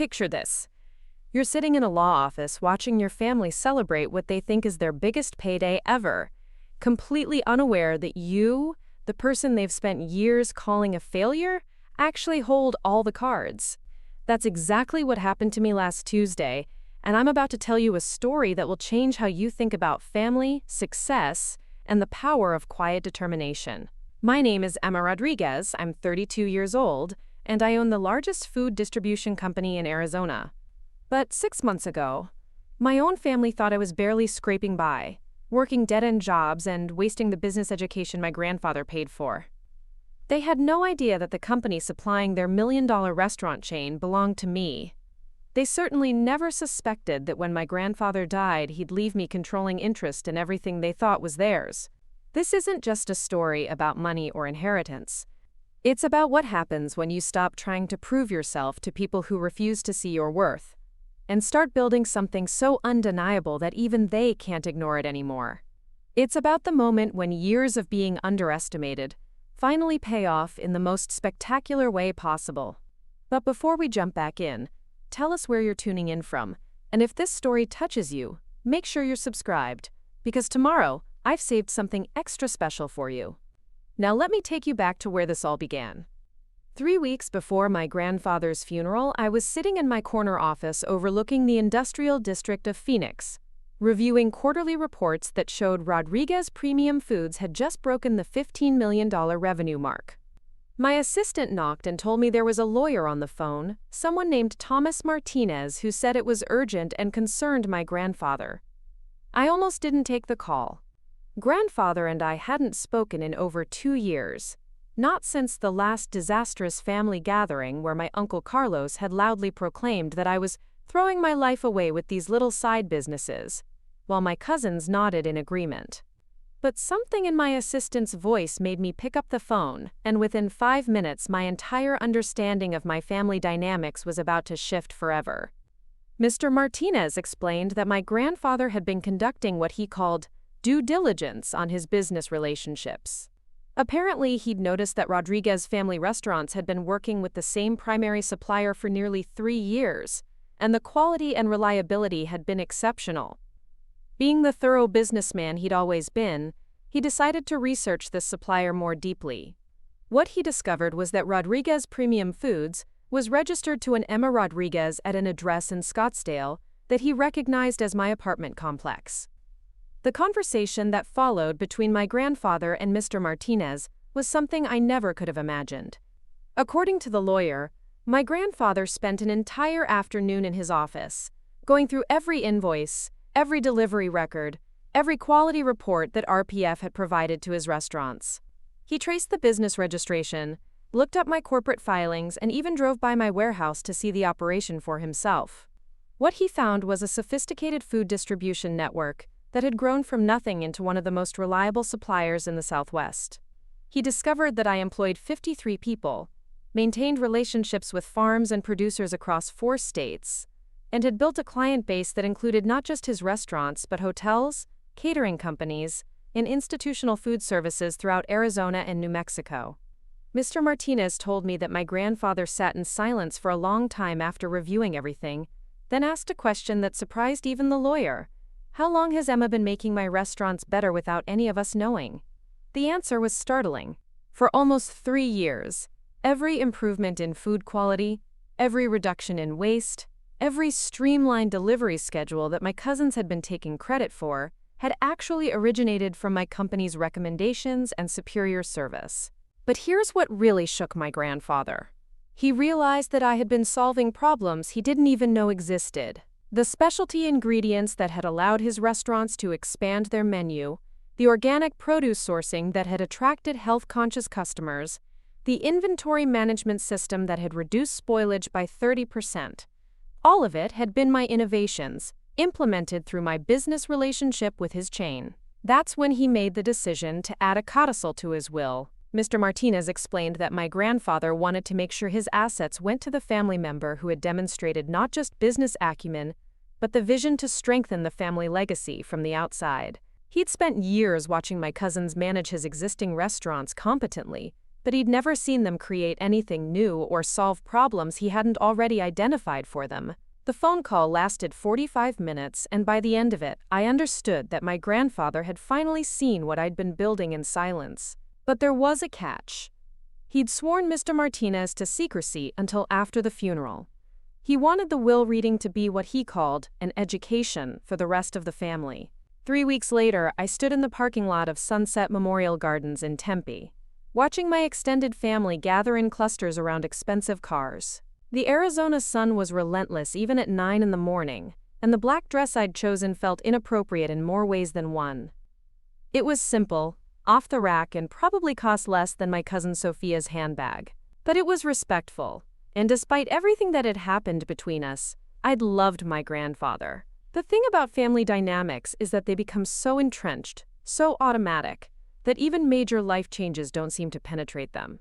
Picture this. You're sitting in a law office watching your family celebrate what they think is their biggest payday ever, completely unaware that you, the person they've spent years calling a failure, actually hold all the cards. That's exactly what happened to me last Tuesday, and I'm about to tell you a story that will change how you think about family, success, and the power of quiet determination. My name is Emma Rodriguez, I'm 32 years old, and I own the largest food distribution company in Arizona. But 6 months ago, my own family thought I was barely scraping by, working dead-end jobs and wasting the business education my grandfather paid for. They had no idea that the company supplying their million-dollar restaurant chain belonged to me. They certainly never suspected that when my grandfather died, he'd leave me controlling interest in everything they thought was theirs. This isn't just a story about money or inheritance. It's about what happens when you stop trying to prove yourself to people who refuse to see your worth, and start building something so undeniable that even they can't ignore it anymore. It's about the moment when years of being underestimated finally pay off in the most spectacular way possible. But before we jump back in, tell us where you're tuning in from, and if this story touches you, make sure you're subscribed, because tomorrow, I've saved something extra special for you. Now let me take you back to where this all began. 3 weeks before my grandfather's funeral, I was sitting in my corner office overlooking the industrial district of Phoenix, reviewing quarterly reports that showed Rodriguez Premium Foods had just broken the $15 million revenue mark. My assistant knocked and told me there was a lawyer on the phone, someone named Thomas Martinez, who said it was urgent and concerned my grandfather. I almost didn't take the call. Grandfather and I hadn't spoken in over 2 years, not since the last disastrous family gathering where my Uncle Carlos had loudly proclaimed that I was throwing my life away with these little side businesses, while my cousins nodded in agreement. But something in my assistant's voice made me pick up the phone, and within 5 minutes my entire understanding of my family dynamics was about to shift forever. Mr. Martinez explained that my grandfather had been conducting what he called due diligence on his business relationships. Apparently, he'd noticed that Rodriguez Family Restaurants had been working with the same primary supplier for nearly 3 years, and the quality and reliability had been exceptional. Being the thorough businessman he'd always been, he decided to research this supplier more deeply. What he discovered was that Rodriguez Premium Foods was registered to an Emma Rodriguez at an address in Scottsdale that he recognized as my apartment complex. The conversation that followed between my grandfather and Mr. Martinez was something I never could have imagined. According to the lawyer, my grandfather spent an entire afternoon in his office, going through every invoice, every delivery record, every quality report that RPF had provided to his restaurants. He traced the business registration, looked up my corporate filings, and even drove by my warehouse to see the operation for himself. What he found was a sophisticated food distribution network that had grown from nothing into one of the most reliable suppliers in the Southwest. He discovered that I employed 53 people, maintained relationships with farms and producers across 4 states, and had built a client base that included not just his restaurants but hotels, catering companies, and institutional food services throughout Arizona and New Mexico. Mr. Martinez told me that my grandfather sat in silence for a long time after reviewing everything, then asked a question that surprised even the lawyer. How long has Emma been making my restaurants better without any of us knowing? The answer was startling. For almost 3 years, every improvement in food quality, every reduction in waste, every streamlined delivery schedule that my cousins had been taking credit for had actually originated from my company's recommendations and superior service. But here's what really shook my grandfather. He realized that I had been solving problems he didn't even know existed. The specialty ingredients that had allowed his restaurants to expand their menu, the organic produce sourcing that had attracted health-conscious customers, the inventory management system that had reduced spoilage by 30%. All of it had been my innovations, implemented through my business relationship with his chain. That's when he made the decision to add a codicil to his will. Mr. Martinez explained that my grandfather wanted to make sure his assets went to the family member who had demonstrated not just business acumen, but the vision to strengthen the family legacy from the outside. He'd spent years watching my cousins manage his existing restaurants competently, but he'd never seen them create anything new or solve problems he hadn't already identified for them. The phone call lasted 45 minutes, and by the end of it, I understood that my grandfather had finally seen what I'd been building in silence. But there was a catch. He'd sworn Mr. Martinez to secrecy until after the funeral. He wanted the will reading to be what he called an education for the rest of the family. 3 weeks later, I stood in the parking lot of Sunset Memorial Gardens in Tempe, watching my extended family gather in clusters around expensive cars. The Arizona sun was relentless even at 9 in the morning, and the black dress I'd chosen felt inappropriate in more ways than one. It was simple, off the rack, and probably cost less than my cousin Sophia's handbag. But it was respectful, and despite everything that had happened between us, I'd loved my grandfather. The thing about family dynamics is that they become so entrenched, so automatic, that even major life changes don't seem to penetrate them.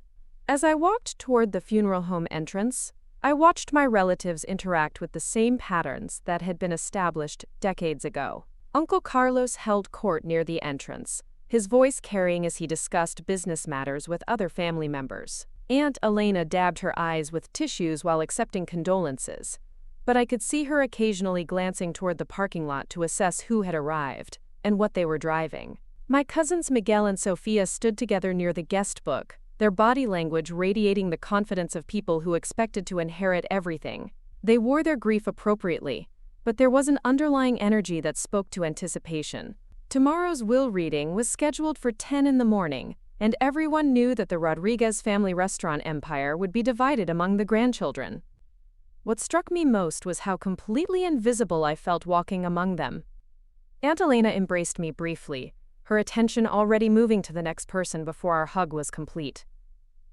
As I walked toward the funeral home entrance, I watched my relatives interact with the same patterns that had been established decades ago. Uncle Carlos held court near the entrance, his voice carrying as he discussed business matters with other family members. Aunt Elena dabbed her eyes with tissues while accepting condolences, but I could see her occasionally glancing toward the parking lot to assess who had arrived and what they were driving. My cousins Miguel and Sophia stood together near the guest book, their body language radiating the confidence of people who expected to inherit everything. They wore their grief appropriately, but there was an underlying energy that spoke to anticipation. Tomorrow's will reading was scheduled for 10 in the morning, and everyone knew that the Rodriguez family restaurant empire would be divided among the grandchildren. What struck me most was how completely invisible I felt walking among them. Aunt Elena embraced me briefly, her attention already moving to the next person before our hug was complete.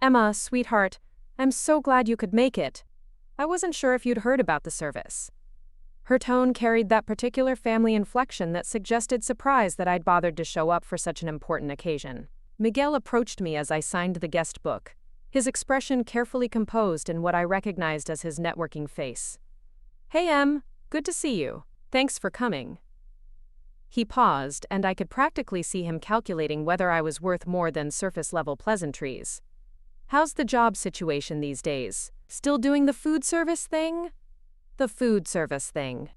"Emma, sweetheart, I'm so glad you could make it. I wasn't sure if you'd heard about the service." Her tone carried that particular family inflection that suggested surprise that I'd bothered to show up for such an important occasion. Miguel approached me as I signed the guest book, his expression carefully composed in what I recognized as his networking face. "Hey, Em, good to see you. Thanks for coming." He paused, and I could practically see him calculating whether I was worth more than surface-level pleasantries. "How's the job situation these days? Still doing the food service thing?" The food service thing.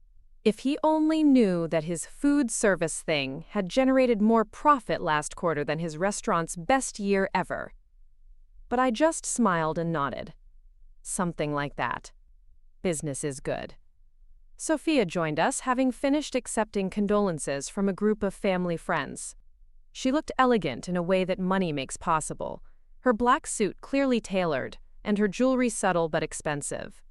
If he only knew that his food service thing had generated more profit last quarter than his restaurant's best year ever. But I just smiled and nodded. Something like that. Business is good. Sophia joined us, having finished accepting condolences from a group of family friends. She looked elegant in a way that money makes possible, her black suit clearly tailored, and her jewelry subtle but expensive.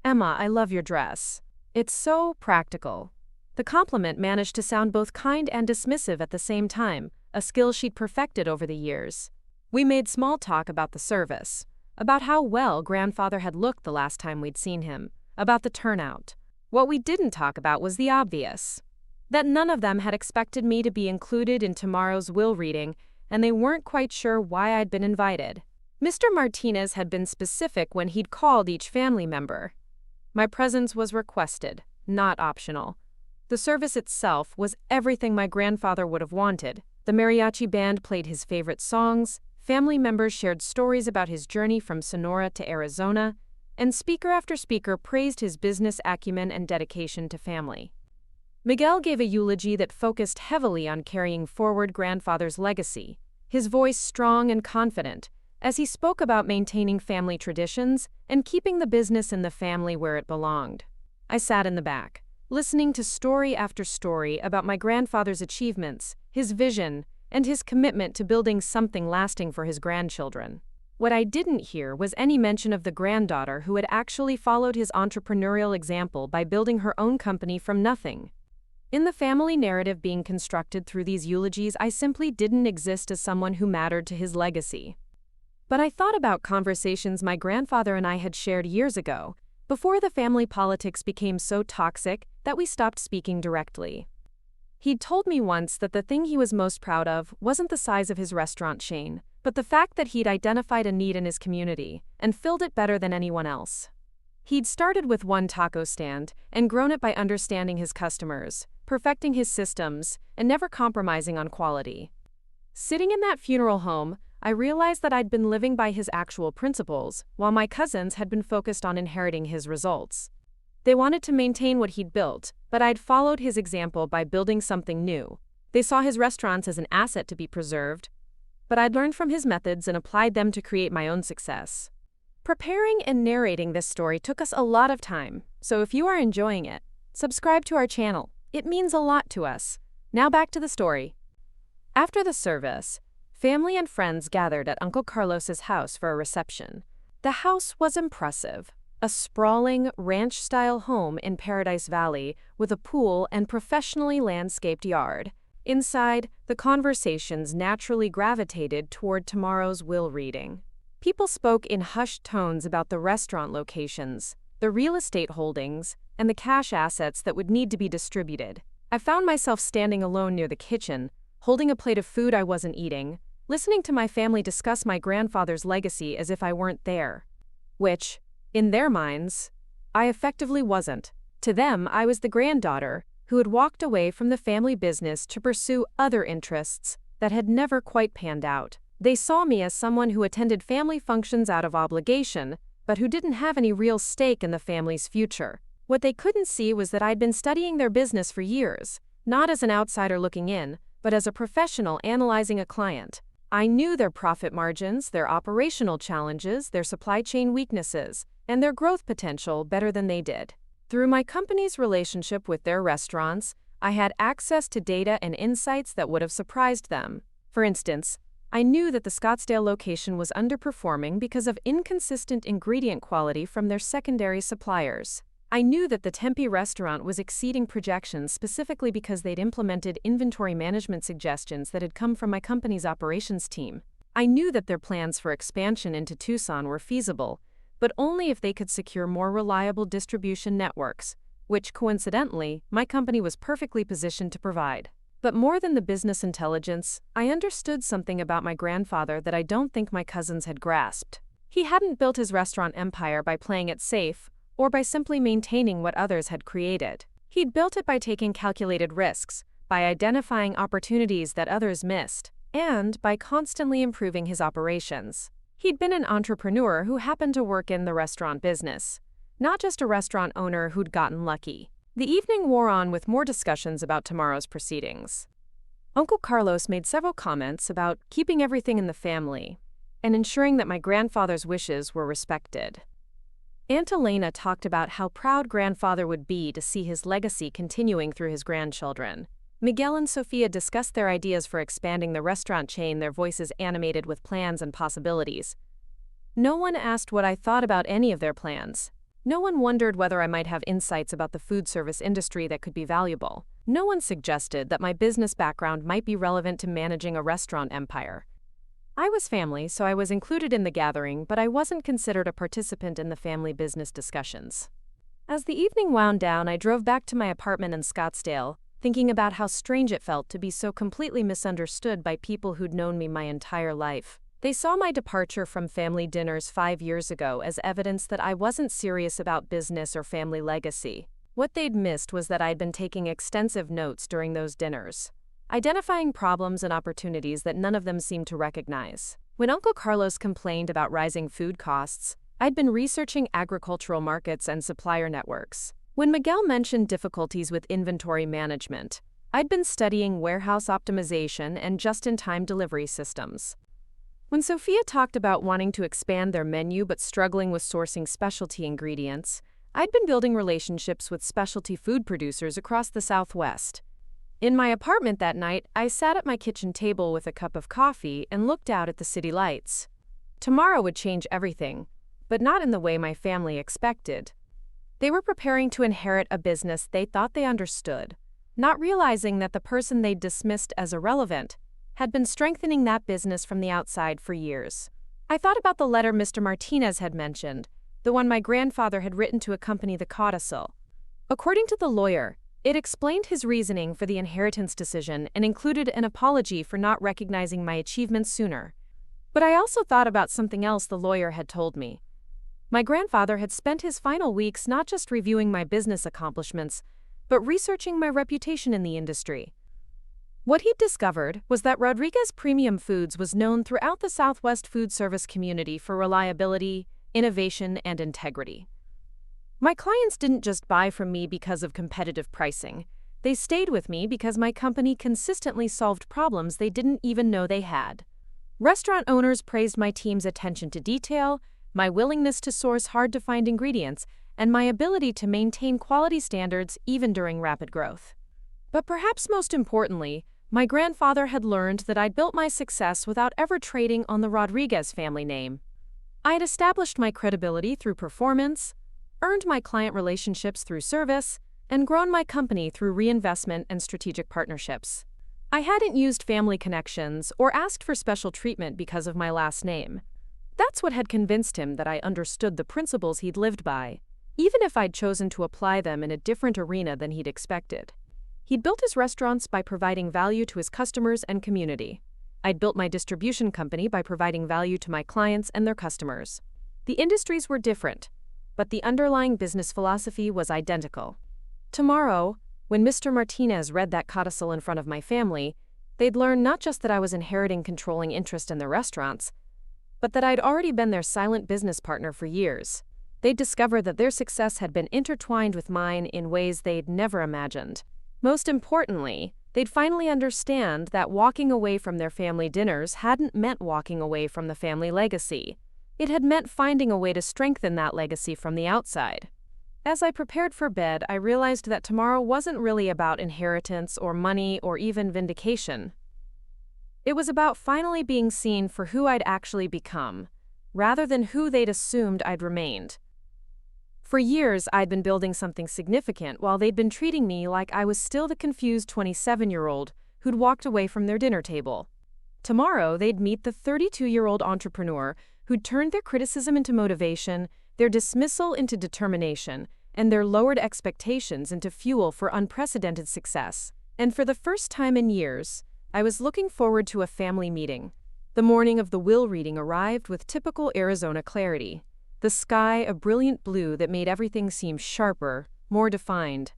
"Emma, I love your dress. It's so practical." The compliment managed to sound both kind and dismissive at the same time, a skill she'd perfected over the years. We made small talk about the service, about how well grandfather had looked the last time we'd seen him, about the turnout. What we didn't talk about was the obvious. That none of them had expected me to be included in tomorrow's will reading, and they weren't quite sure why I'd been invited. Mr. Martinez had been specific when he'd called each family member. My presence was requested, not optional. The service itself was everything my grandfather would have wanted. The mariachi band played his favorite songs, family members shared stories about his journey from Sonora to Arizona, and speaker after speaker praised his business acumen and dedication to family. Miguel gave a eulogy that focused heavily on carrying forward grandfather's legacy, his voice strong and confident, as he spoke about maintaining family traditions and keeping the business in the family where it belonged. I sat in the back, listening to story after story about my grandfather's achievements, his vision, and his commitment to building something lasting for his grandchildren. What I didn't hear was any mention of the granddaughter who had actually followed his entrepreneurial example by building her own company from nothing. In the family narrative being constructed through these eulogies, I simply didn't exist as someone who mattered to his legacy. But I thought about conversations my grandfather and I had shared years ago, before the family politics became so toxic that we stopped speaking directly. He'd told me once that the thing he was most proud of wasn't the size of his restaurant chain, but the fact that he'd identified a need in his community and filled it better than anyone else. He'd started with one taco stand and grown it by understanding his customers, perfecting his systems, and never compromising on quality. Sitting in that funeral home, I realized that I'd been living by his actual principles, while my cousins had been focused on inheriting his results. They wanted to maintain what he'd built, but I'd followed his example by building something new. They saw his restaurants as an asset to be preserved, but I'd learned from his methods and applied them to create my own success. Preparing and narrating this story took us a lot of time, so if you are enjoying it, subscribe to our channel. It means a lot to us. Now back to the story. After the service, family and friends gathered at Uncle Carlos's house for a reception. The house was impressive. A sprawling, ranch-style home in Paradise Valley with a pool and professionally landscaped yard. Inside, the conversations naturally gravitated toward tomorrow's will reading. People spoke in hushed tones about the restaurant locations, the real estate holdings, and the cash assets that would need to be distributed. I found myself standing alone near the kitchen, holding a plate of food I wasn't eating, listening to my family discuss my grandfather's legacy as if I weren't there. Which, in their minds, I effectively wasn't. To them, I was the granddaughter who had walked away from the family business to pursue other interests that had never quite panned out. They saw me as someone who attended family functions out of obligation, but who didn't have any real stake in the family's future. What they couldn't see was that I'd been studying their business for years, not as an outsider looking in, but as a professional analyzing a client. I knew their profit margins, their operational challenges, their supply chain weaknesses, and their growth potential better than they did. Through my company's relationship with their restaurants, I had access to data and insights that would have surprised them. For instance, I knew that the Scottsdale location was underperforming because of inconsistent ingredient quality from their secondary suppliers. I knew that the Tempe restaurant was exceeding projections specifically because they'd implemented inventory management suggestions that had come from my company's operations team. I knew that their plans for expansion into Tucson were feasible, but only if they could secure more reliable distribution networks, which, coincidentally, my company was perfectly positioned to provide. But more than the business intelligence, I understood something about my grandfather that I don't think my cousins had grasped. He hadn't built his restaurant empire by playing it safe or by simply maintaining what others had created. He'd built it by taking calculated risks, by identifying opportunities that others missed, and by constantly improving his operations. He'd been an entrepreneur who happened to work in the restaurant business, not just a restaurant owner who'd gotten lucky. The evening wore on with more discussions about tomorrow's proceedings. Uncle Carlos made several comments about keeping everything in the family and ensuring that my grandfather's wishes were respected. Aunt Elena talked about how proud grandfather would be to see his legacy continuing through his grandchildren. Miguel and Sophia discussed their ideas for expanding the restaurant chain, their voices animated with plans and possibilities. No one asked what I thought about any of their plans. No one wondered whether I might have insights about the food service industry that could be valuable. No one suggested that my business background might be relevant to managing a restaurant empire. I was family, so I was included in the gathering, but I wasn't considered a participant in the family business discussions. As the evening wound down, I drove back to my apartment in Scottsdale, thinking about how strange it felt to be so completely misunderstood by people who'd known me my entire life. They saw my departure from family dinners 5 years ago as evidence that I wasn't serious about business or family legacy. What they'd missed was that I'd been taking extensive notes during those dinners, identifying problems and opportunities that none of them seemed to recognize. When Uncle Carlos complained about rising food costs, I'd been researching agricultural markets and supplier networks. When Miguel mentioned difficulties with inventory management, I'd been studying warehouse optimization and just-in-time delivery systems. When Sophia talked about wanting to expand their menu but struggling with sourcing specialty ingredients, I'd been building relationships with specialty food producers across the Southwest. In my apartment that night, I sat at my kitchen table with a cup of coffee and looked out at the city lights. Tomorrow would change everything, but not in the way my family expected. They were preparing to inherit a business they thought they understood, not realizing that the person they'd dismissed as irrelevant had been strengthening that business from the outside for years. I thought about the letter Mr. Martinez had mentioned, the one my grandfather had written to accompany the codicil. According to the lawyer, it explained his reasoning for the inheritance decision and included an apology for not recognizing my achievements sooner. But I also thought about something else the lawyer had told me. My grandfather had spent his final weeks not just reviewing my business accomplishments, but researching my reputation in the industry. What he'd discovered was that Rodriguez Premium Foods was known throughout the Southwest food service community for reliability, innovation, and integrity. My clients didn't just buy from me because of competitive pricing. They stayed with me because my company consistently solved problems they didn't even know they had. Restaurant owners praised my team's attention to detail, my willingness to source hard-to-find ingredients, and my ability to maintain quality standards even during rapid growth. But perhaps most importantly, my grandfather had learned that I'd built my success without ever trading on the Rodriguez family name. I had established my credibility through performance, earned my client relationships through service, and grown my company through reinvestment and strategic partnerships. I hadn't used family connections or asked for special treatment because of my last name. That's what had convinced him that I understood the principles he'd lived by, even if I'd chosen to apply them in a different arena than he'd expected. He'd built his restaurants by providing value to his customers and community. I'd built my distribution company by providing value to my clients and their customers. The industries were different, but the underlying business philosophy was identical. Tomorrow, when Mr. Martinez read that codicil in front of my family, they'd learn not just that I was inheriting controlling interest in their restaurants, but that I'd already been their silent business partner for years. They'd discover that their success had been intertwined with mine in ways they'd never imagined. Most importantly, they'd finally understand that walking away from their family dinners hadn't meant walking away from the family legacy. It had meant finding a way to strengthen that legacy from the outside. As I prepared for bed, I realized that tomorrow wasn't really about inheritance or money or even vindication. It was about finally being seen for who I'd actually become, rather than who they'd assumed I'd remained. For years, I'd been building something significant while they'd been treating me like I was still the confused 27-year-old who'd walked away from their dinner table. Tomorrow, they'd meet the 32-year-old entrepreneur who'd turned their criticism into motivation, their dismissal into determination, and their lowered expectations into fuel for unprecedented success. And for the first time in years, I was looking forward to a family meeting. The morning of the will reading arrived with typical Arizona clarity. The sky a brilliant blue that made everything seem sharper, more defined.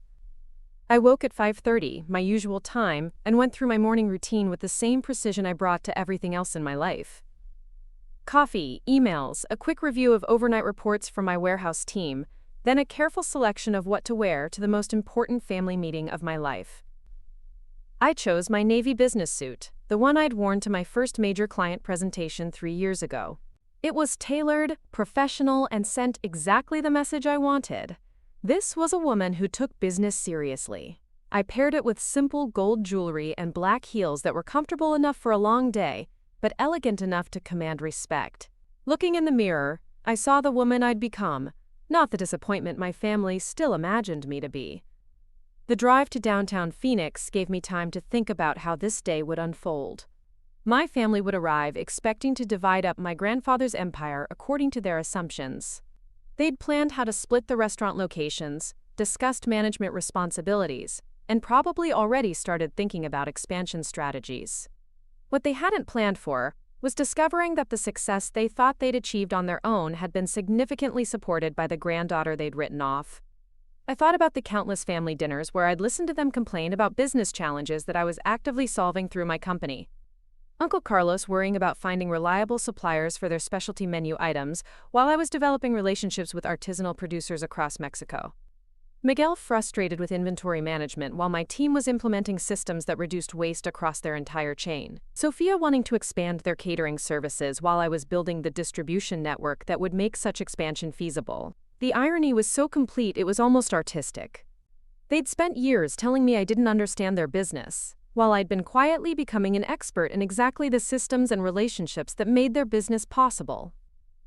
I woke at 5:30, my usual time, and went through my morning routine with the same precision I brought to everything else in my life. Coffee, emails, a quick review of overnight reports from my warehouse team, then a careful selection of what to wear to the most important family meeting of my life. I chose my navy business suit, the one I'd worn to my first major client presentation 3 years ago. It was tailored, professional, and sent exactly the message I wanted. This was a woman who took business seriously. I paired it with simple gold jewelry and black heels that were comfortable enough for a long day, but elegant enough to command respect. Looking in the mirror, I saw the woman I'd become, not the disappointment my family still imagined me to be. The drive to downtown Phoenix gave me time to think about how this day would unfold. My family would arrive expecting to divide up my grandfather's empire according to their assumptions. They'd planned how to split the restaurant locations, discussed management responsibilities, and probably already started thinking about expansion strategies. What they hadn't planned for was discovering that the success they thought they'd achieved on their own had been significantly supported by the granddaughter they'd written off. I thought about the countless family dinners where I'd listened to them complain about business challenges that I was actively solving through my company. Uncle Carlos worrying about finding reliable suppliers for their specialty menu items while I was developing relationships with artisanal producers across Mexico. Miguel frustrated with inventory management while my team was implementing systems that reduced waste across their entire chain. Sophia wanting to expand their catering services while I was building the distribution network that would make such expansion feasible. The irony was so complete it was almost artistic. They'd spent years telling me I didn't understand their business, while I'd been quietly becoming an expert in exactly the systems and relationships that made their business possible.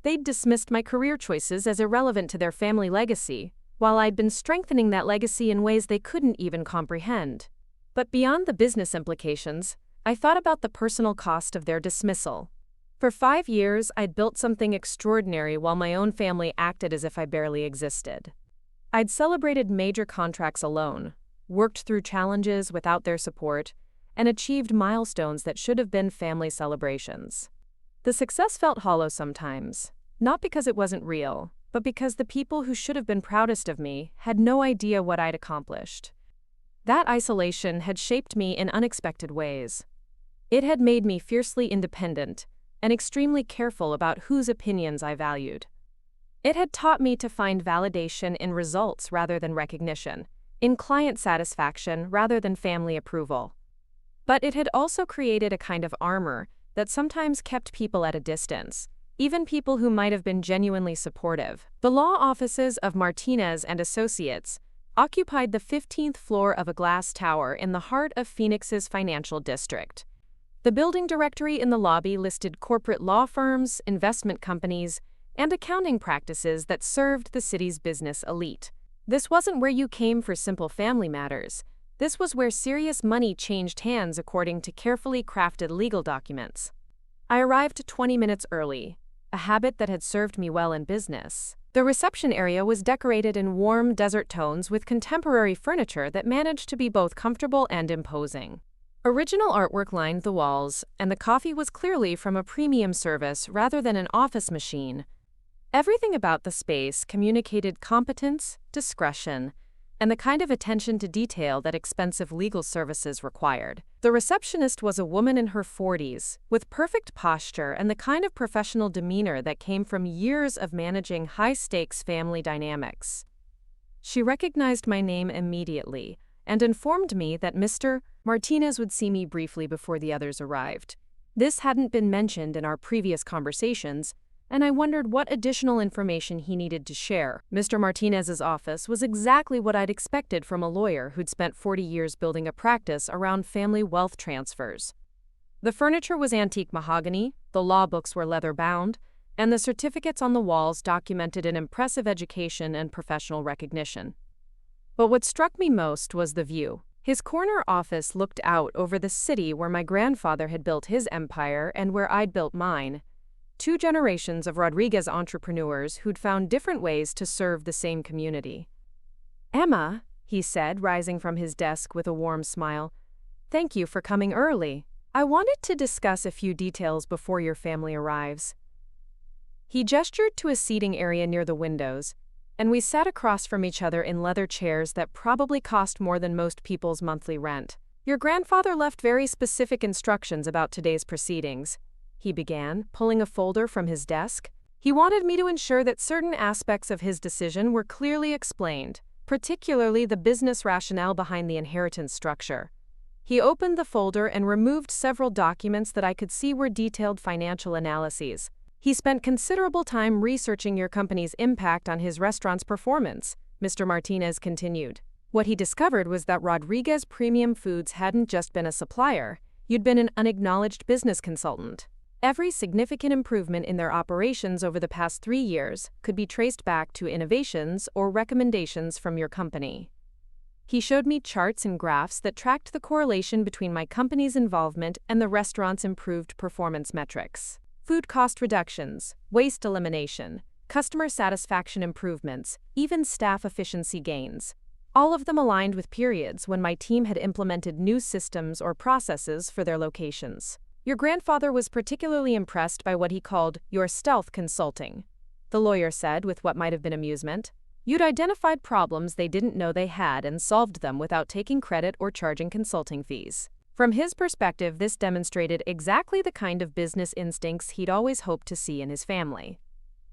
They'd dismissed my career choices as irrelevant to their family legacy, while I'd been strengthening that legacy in ways they couldn't even comprehend. But beyond the business implications, I thought about the personal cost of their dismissal. For 5 years, I'd built something extraordinary while my own family acted as if I barely existed. I'd celebrated major contracts alone, worked through challenges without their support, and achieved milestones that should have been family celebrations. The success felt hollow sometimes, not because it wasn't real, but because the people who should have been proudest of me had no idea what I'd accomplished. That isolation had shaped me in unexpected ways. It had made me fiercely independent and extremely careful about whose opinions I valued. It had taught me to find validation in results rather than recognition, in client satisfaction rather than family approval. But it had also created a kind of armor that sometimes kept people at a distance, even people who might have been genuinely supportive. The law offices of Martinez and Associates occupied the 15th floor of a glass tower in the heart of Phoenix's financial district. The building directory in the lobby listed corporate law firms, investment companies, and accounting practices that served the city's business elite. This wasn't where you came for simple family matters. This was where serious money changed hands according to carefully crafted legal documents. I arrived 20 minutes early, a habit that had served me well in business. The reception area was decorated in warm desert tones with contemporary furniture that managed to be both comfortable and imposing. Original artwork lined the walls, and the coffee was clearly from a premium service rather than an office machine. Everything about the space communicated competence, discretion, and the kind of attention to detail that expensive legal services required. The receptionist was a woman in her 40s, with perfect posture and the kind of professional demeanor that came from years of managing high-stakes family dynamics. She recognized my name immediately and informed me that Mr. Martinez would see me briefly before the others arrived. This hadn't been mentioned in our previous conversations, and I wondered what additional information he needed to share. Mr. Martinez's office was exactly what I'd expected from a lawyer who'd spent 40 years building a practice around family wealth transfers. The furniture was antique mahogany, the law books were leather-bound, and the certificates on the walls documented an impressive education and professional recognition. But what struck me most was the view. His corner office looked out over the city where my grandfather had built his empire and where I'd built mine. 2 generations of Rodriguez entrepreneurs who'd found different ways to serve the same community. "Emma," he said, rising from his desk with a warm smile, "thank you for coming early. I wanted to discuss a few details before your family arrives." He gestured to a seating area near the windows, and we sat across from each other in leather chairs that probably cost more than most people's monthly rent. "Your grandfather left very specific instructions about today's proceedings," he began, pulling a folder from his desk. "He wanted me to ensure that certain aspects of his decision were clearly explained, particularly the business rationale behind the inheritance structure." He opened the folder and removed several documents that I could see were detailed financial analyses. "He spent considerable time researching your company's impact on his restaurant's performance," Mr. Martinez continued. "What he discovered was that Rodriguez Premium Foods hadn't just been a supplier, you'd been an unacknowledged business consultant. Every significant improvement in their operations over the past 3 years could be traced back to innovations or recommendations from your company." He showed me charts and graphs that tracked the correlation between my company's involvement and the restaurant's improved performance metrics. Food cost reductions, waste elimination, customer satisfaction improvements, even staff efficiency gains. All of them aligned with periods when my team had implemented new systems or processes for their locations. "Your grandfather was particularly impressed by what he called your stealth consulting," the lawyer said with what might have been amusement. "You'd identified problems they didn't know they had and solved them without taking credit or charging consulting fees." From his perspective, this demonstrated exactly the kind of business instincts he'd always hoped to see in his family.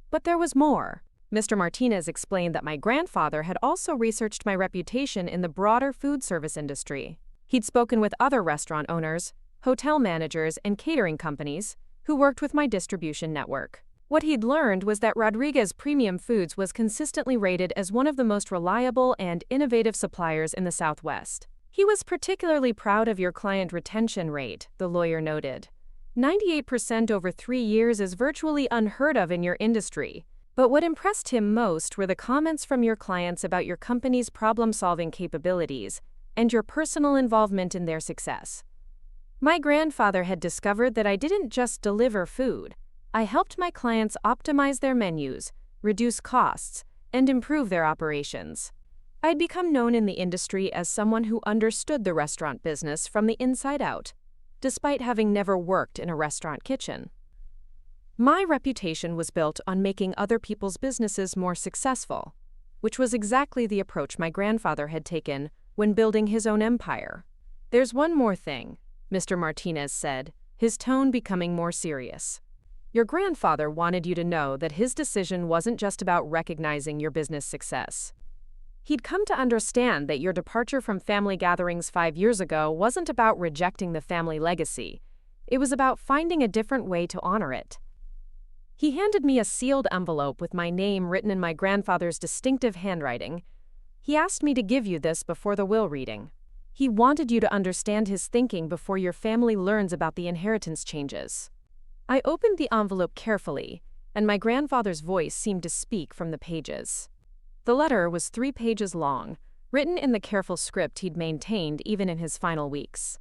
But there was more. Mr. Martinez explained that my grandfather had also researched my reputation in the broader food service industry. He'd spoken with other restaurant owners, hotel managers, and catering companies who worked with my distribution network. What he'd learned was that Rodriguez Premium Foods was consistently rated as one of the most reliable and innovative suppliers in the Southwest. "He was particularly proud of your client retention rate," the lawyer noted. 98% over 3 years is virtually unheard of in your industry. But what impressed him most were the comments from your clients about your company's problem-solving capabilities and your personal involvement in their success. "My grandfather had discovered that I didn't just deliver food. I helped my clients optimize their menus, reduce costs, and improve their operations. I'd become known in the industry as someone who understood the restaurant business from the inside out, despite having never worked in a restaurant kitchen. My reputation was built on making other people's businesses more successful, which was exactly the approach my grandfather had taken when building his own empire. There's one more thing, Mr. Martinez said, his tone becoming more serious. Your grandfather wanted you to know that his decision wasn't just about recognizing your business success. He'd come to understand that your departure from family gatherings 5 years ago wasn't about rejecting the family legacy. It was about finding a different way to honor it. He handed me a sealed envelope with my name written in my grandfather's distinctive handwriting. He asked me to give you this before the will reading. He wanted you to understand his thinking before your family learns about the inheritance changes. I opened the envelope carefully, and my grandfather's voice seemed to speak from the pages. The letter was 3 pages long, written in the careful script he'd maintained even in his final weeks.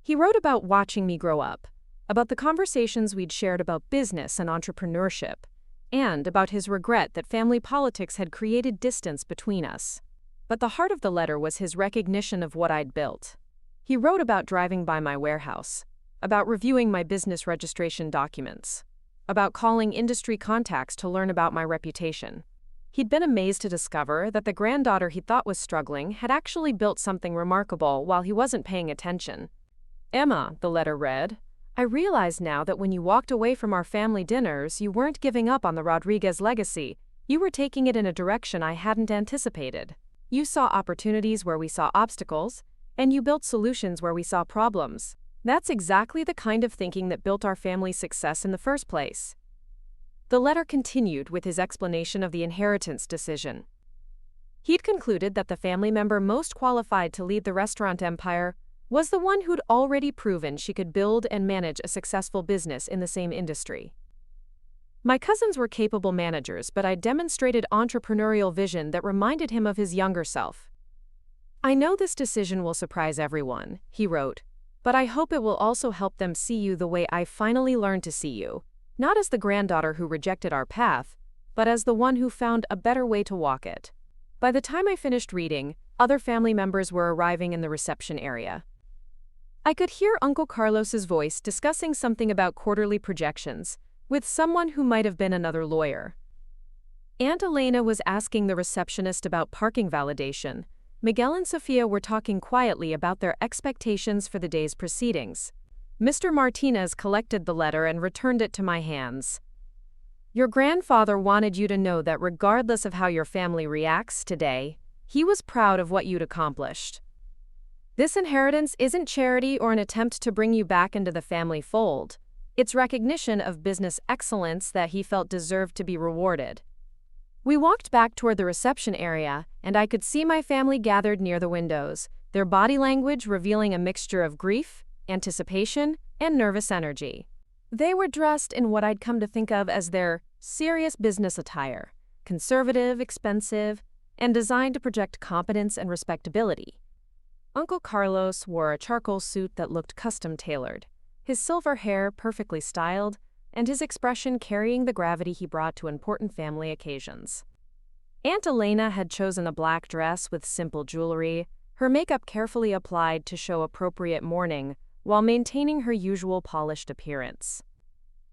He wrote about watching me grow up, about the conversations we'd shared about business and entrepreneurship, and about his regret that family politics had created distance between us. But the heart of the letter was his recognition of what I'd built. He wrote about driving by my warehouse, about reviewing my business registration documents, about calling industry contacts to learn about my reputation. He'd been amazed to discover that the granddaughter he thought was struggling had actually built something remarkable while he wasn't paying attention. Emma, the letter read, I realize now that when you walked away from our family dinners, you weren't giving up on the Rodriguez legacy. You were taking it in a direction I hadn't anticipated. You saw opportunities where we saw obstacles, and you built solutions where we saw problems. That's exactly the kind of thinking that built our family's success in the first place. The letter continued with his explanation of the inheritance decision. He'd concluded that the family member most qualified to lead the restaurant empire was the one who'd already proven she could build and manage a successful business in the same industry. My cousins were capable managers, but I demonstrated entrepreneurial vision that reminded him of his younger self. I know this decision will surprise everyone, he wrote, but I hope it will also help them see you the way I finally learned to see you, not as the granddaughter who rejected our path, but as the one who found a better way to walk it. By the time I finished reading, other family members were arriving in the reception area. I could hear Uncle Carlos's voice discussing something about quarterly projections with someone who might have been another lawyer. Aunt Elena was asking the receptionist about parking validation. Miguel and Sophia were talking quietly about their expectations for the day's proceedings. Mr. Martinez collected the letter and returned it to my hands. Your grandfather wanted you to know that regardless of how your family reacts today, he was proud of what you'd accomplished. This inheritance isn't charity or an attempt to bring you back into the family fold. It's recognition of business excellence that he felt deserved to be rewarded. We walked back toward the reception area, and I could see my family gathered near the windows, their body language revealing a mixture of grief, anticipation, and nervous energy. They were dressed in what I'd come to think of as their serious business attire, conservative, expensive, and designed to project competence and respectability. Uncle Carlos wore a charcoal suit that looked custom-tailored, his silver hair perfectly styled, and his expression carrying the gravity he brought to important family occasions. Aunt Elena had chosen a black dress with simple jewelry, her makeup carefully applied to show appropriate mourning while maintaining her usual polished appearance.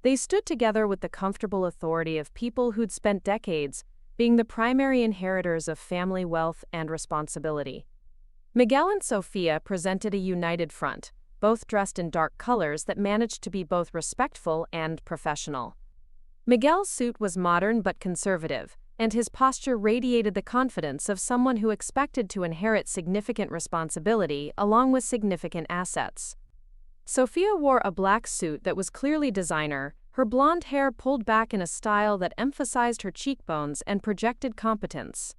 They stood together with the comfortable authority of people who'd spent decades being the primary inheritors of family wealth and responsibility. Miguel and Sophia presented a united front, both dressed in dark colors that managed to be both respectful and professional. Miguel's suit was modern but conservative, and his posture radiated the confidence of someone who expected to inherit significant responsibility along with significant assets. Sophia wore a black suit that was clearly designer, her blonde hair pulled back in a style that emphasized her cheekbones and projected competence.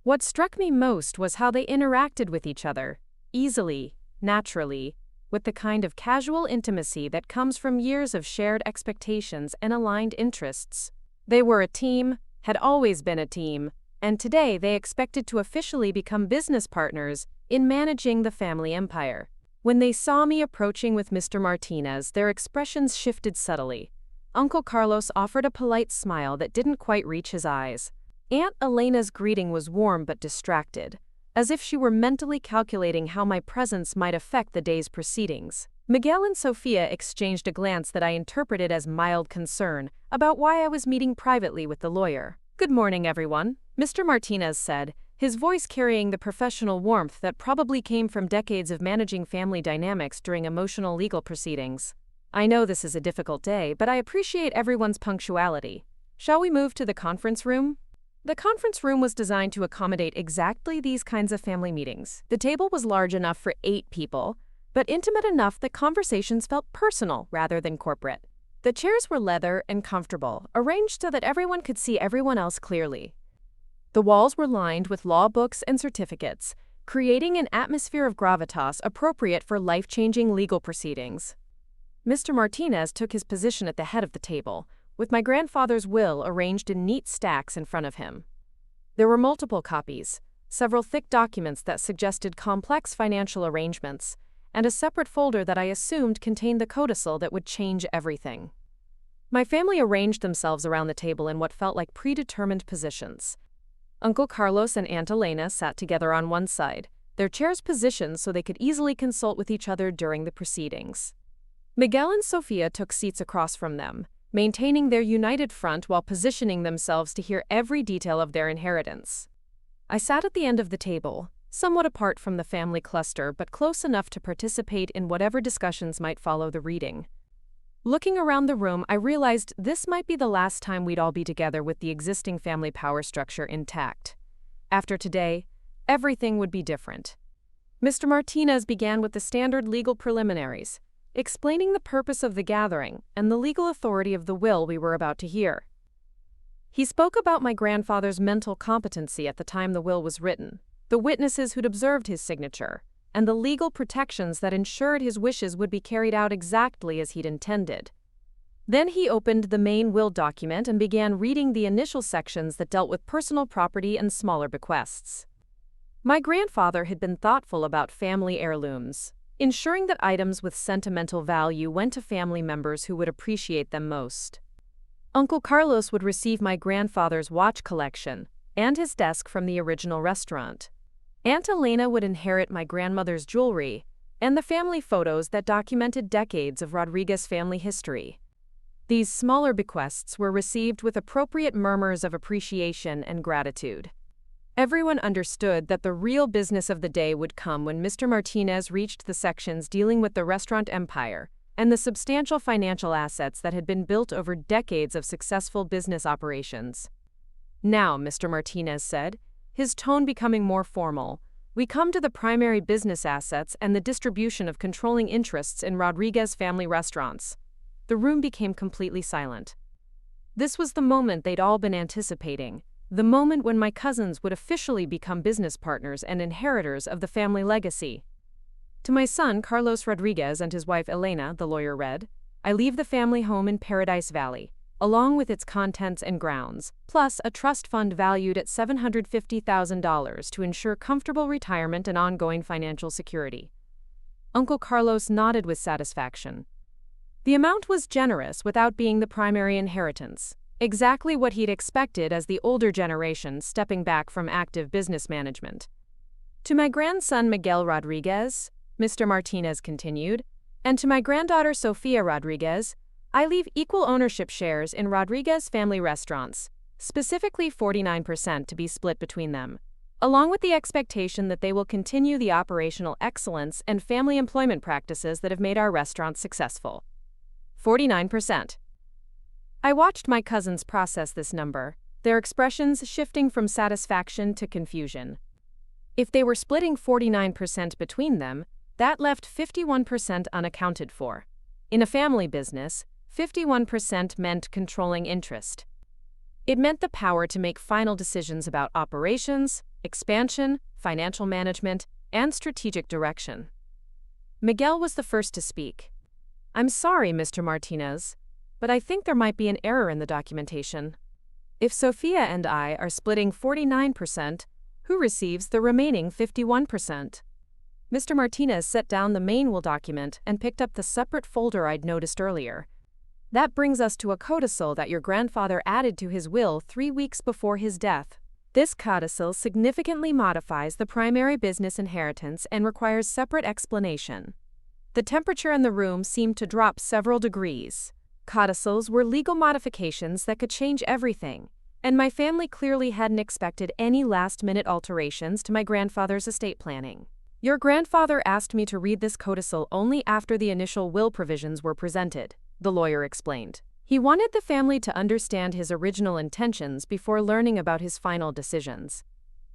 What struck me most was how they interacted with each other, easily, naturally, with the kind of casual intimacy that comes from years of shared expectations and aligned interests. They were a team, had always been a team, and today they expected to officially become business partners in managing the family empire. When they saw me approaching with Mr. Martinez, their expressions shifted subtly. Uncle Carlos offered a polite smile that didn't quite reach his eyes. Aunt Elena's greeting was warm but distracted, as if she were mentally calculating how my presence might affect the day's proceedings. Miguel and Sophia exchanged a glance that I interpreted as mild concern about why I was meeting privately with the lawyer. "Good morning, everyone," Mr. Martinez said, his voice carrying the professional warmth that probably came from decades of managing family dynamics during emotional legal proceedings. "I know this is a difficult day, but I appreciate everyone's punctuality. Shall we move to the conference room?" The conference room was designed to accommodate exactly these kinds of family meetings. The table was large enough for 8 people, but intimate enough that conversations felt personal rather than corporate. The chairs were leather and comfortable, arranged so that everyone could see everyone else clearly. The walls were lined with law books and certificates, creating an atmosphere of gravitas appropriate for life-changing legal proceedings. Mr. Martinez took his position at the head of the table, with my grandfather's will arranged in neat stacks in front of him. There were multiple copies, several thick documents that suggested complex financial arrangements, and a separate folder that I assumed contained the codicil that would change everything. My family arranged themselves around the table in what felt like predetermined positions. Uncle Carlos and Aunt Elena sat together on one side, their chairs positioned so they could easily consult with each other during the proceedings. Miguel and Sofia took seats across from them, maintaining their united front while positioning themselves to hear every detail of their inheritance. I sat at the end of the table, somewhat apart from the family cluster but close enough to participate in whatever discussions might follow the reading. Looking around the room, I realized this might be the last time we'd all be together with the existing family power structure intact. After today, everything would be different. Mr. Martinez began with the standard legal preliminaries, explaining the purpose of the gathering and the legal authority of the will we were about to hear. He spoke about my grandfather's mental competency at the time the will was written, the witnesses who'd observed his signature, and the legal protections that ensured his wishes would be carried out exactly as he'd intended. Then he opened the main will document and began reading the initial sections that dealt with personal property and smaller bequests. My grandfather had been thoughtful about family heirlooms, ensuring that items with sentimental value went to family members who would appreciate them most. Uncle Carlos would receive my grandfather's watch collection and his desk from the original restaurant. Aunt Elena would inherit my grandmother's jewelry and the family photos that documented decades of Rodriguez family history. These smaller bequests were received with appropriate murmurs of appreciation and gratitude. Everyone understood that the real business of the day would come when Mr. Martinez reached the sections dealing with the restaurant empire and the substantial financial assets that had been built over decades of successful business operations. "Now," Mr. Martinez said, his tone becoming more formal, "we come to the primary business assets and the distribution of controlling interests in Rodriguez family restaurants." The room became completely silent. This was the moment they'd all been anticipating, the moment when my cousins would officially become business partners and inheritors of the family legacy. "To my son, Carlos Rodriguez, and his wife Elena," the lawyer read, "I leave the family home in Paradise Valley, along with its contents and grounds, plus a trust fund valued at $750,000 to ensure comfortable retirement and ongoing financial security." Uncle Carlos nodded with satisfaction. The amount was generous without being the primary inheritance, exactly what he'd expected as the older generation stepping back from active business management. "To my grandson Miguel Rodriguez," Mr. Martinez continued, "and to my granddaughter Sofia Rodriguez, I leave equal ownership shares in Rodriguez family restaurants, specifically 49% to be split between them, along with the expectation that they will continue the operational excellence and family employment practices that have made our restaurants successful." 49%. I watched my cousins process this number, their expressions shifting from satisfaction to confusion. If they were splitting 49% between them, that left 51% unaccounted for. In a family business, 51% meant controlling interest. It meant the power to make final decisions about operations, expansion, financial management, and strategic direction. Miguel was the first to speak. "I'm sorry, Mr. Martinez, but I think there might be an error in the documentation. If Sofia and I are splitting 49%, who receives the remaining 51%? Mr. Martinez set down the main will document and picked up the separate folder I'd noticed earlier. "That brings us to a codicil that your grandfather added to his will 3 weeks before his death. This codicil significantly modifies the primary business inheritance and requires separate explanation." The temperature in the room seemed to drop several degrees. Codicils were legal modifications that could change everything, And my family clearly hadn't expected any last-minute alterations to my grandfather's estate planning. Your grandfather asked me to read this codicil only after the initial will provisions were presented, the lawyer explained. He wanted the family to understand his original intentions before learning about his final decisions.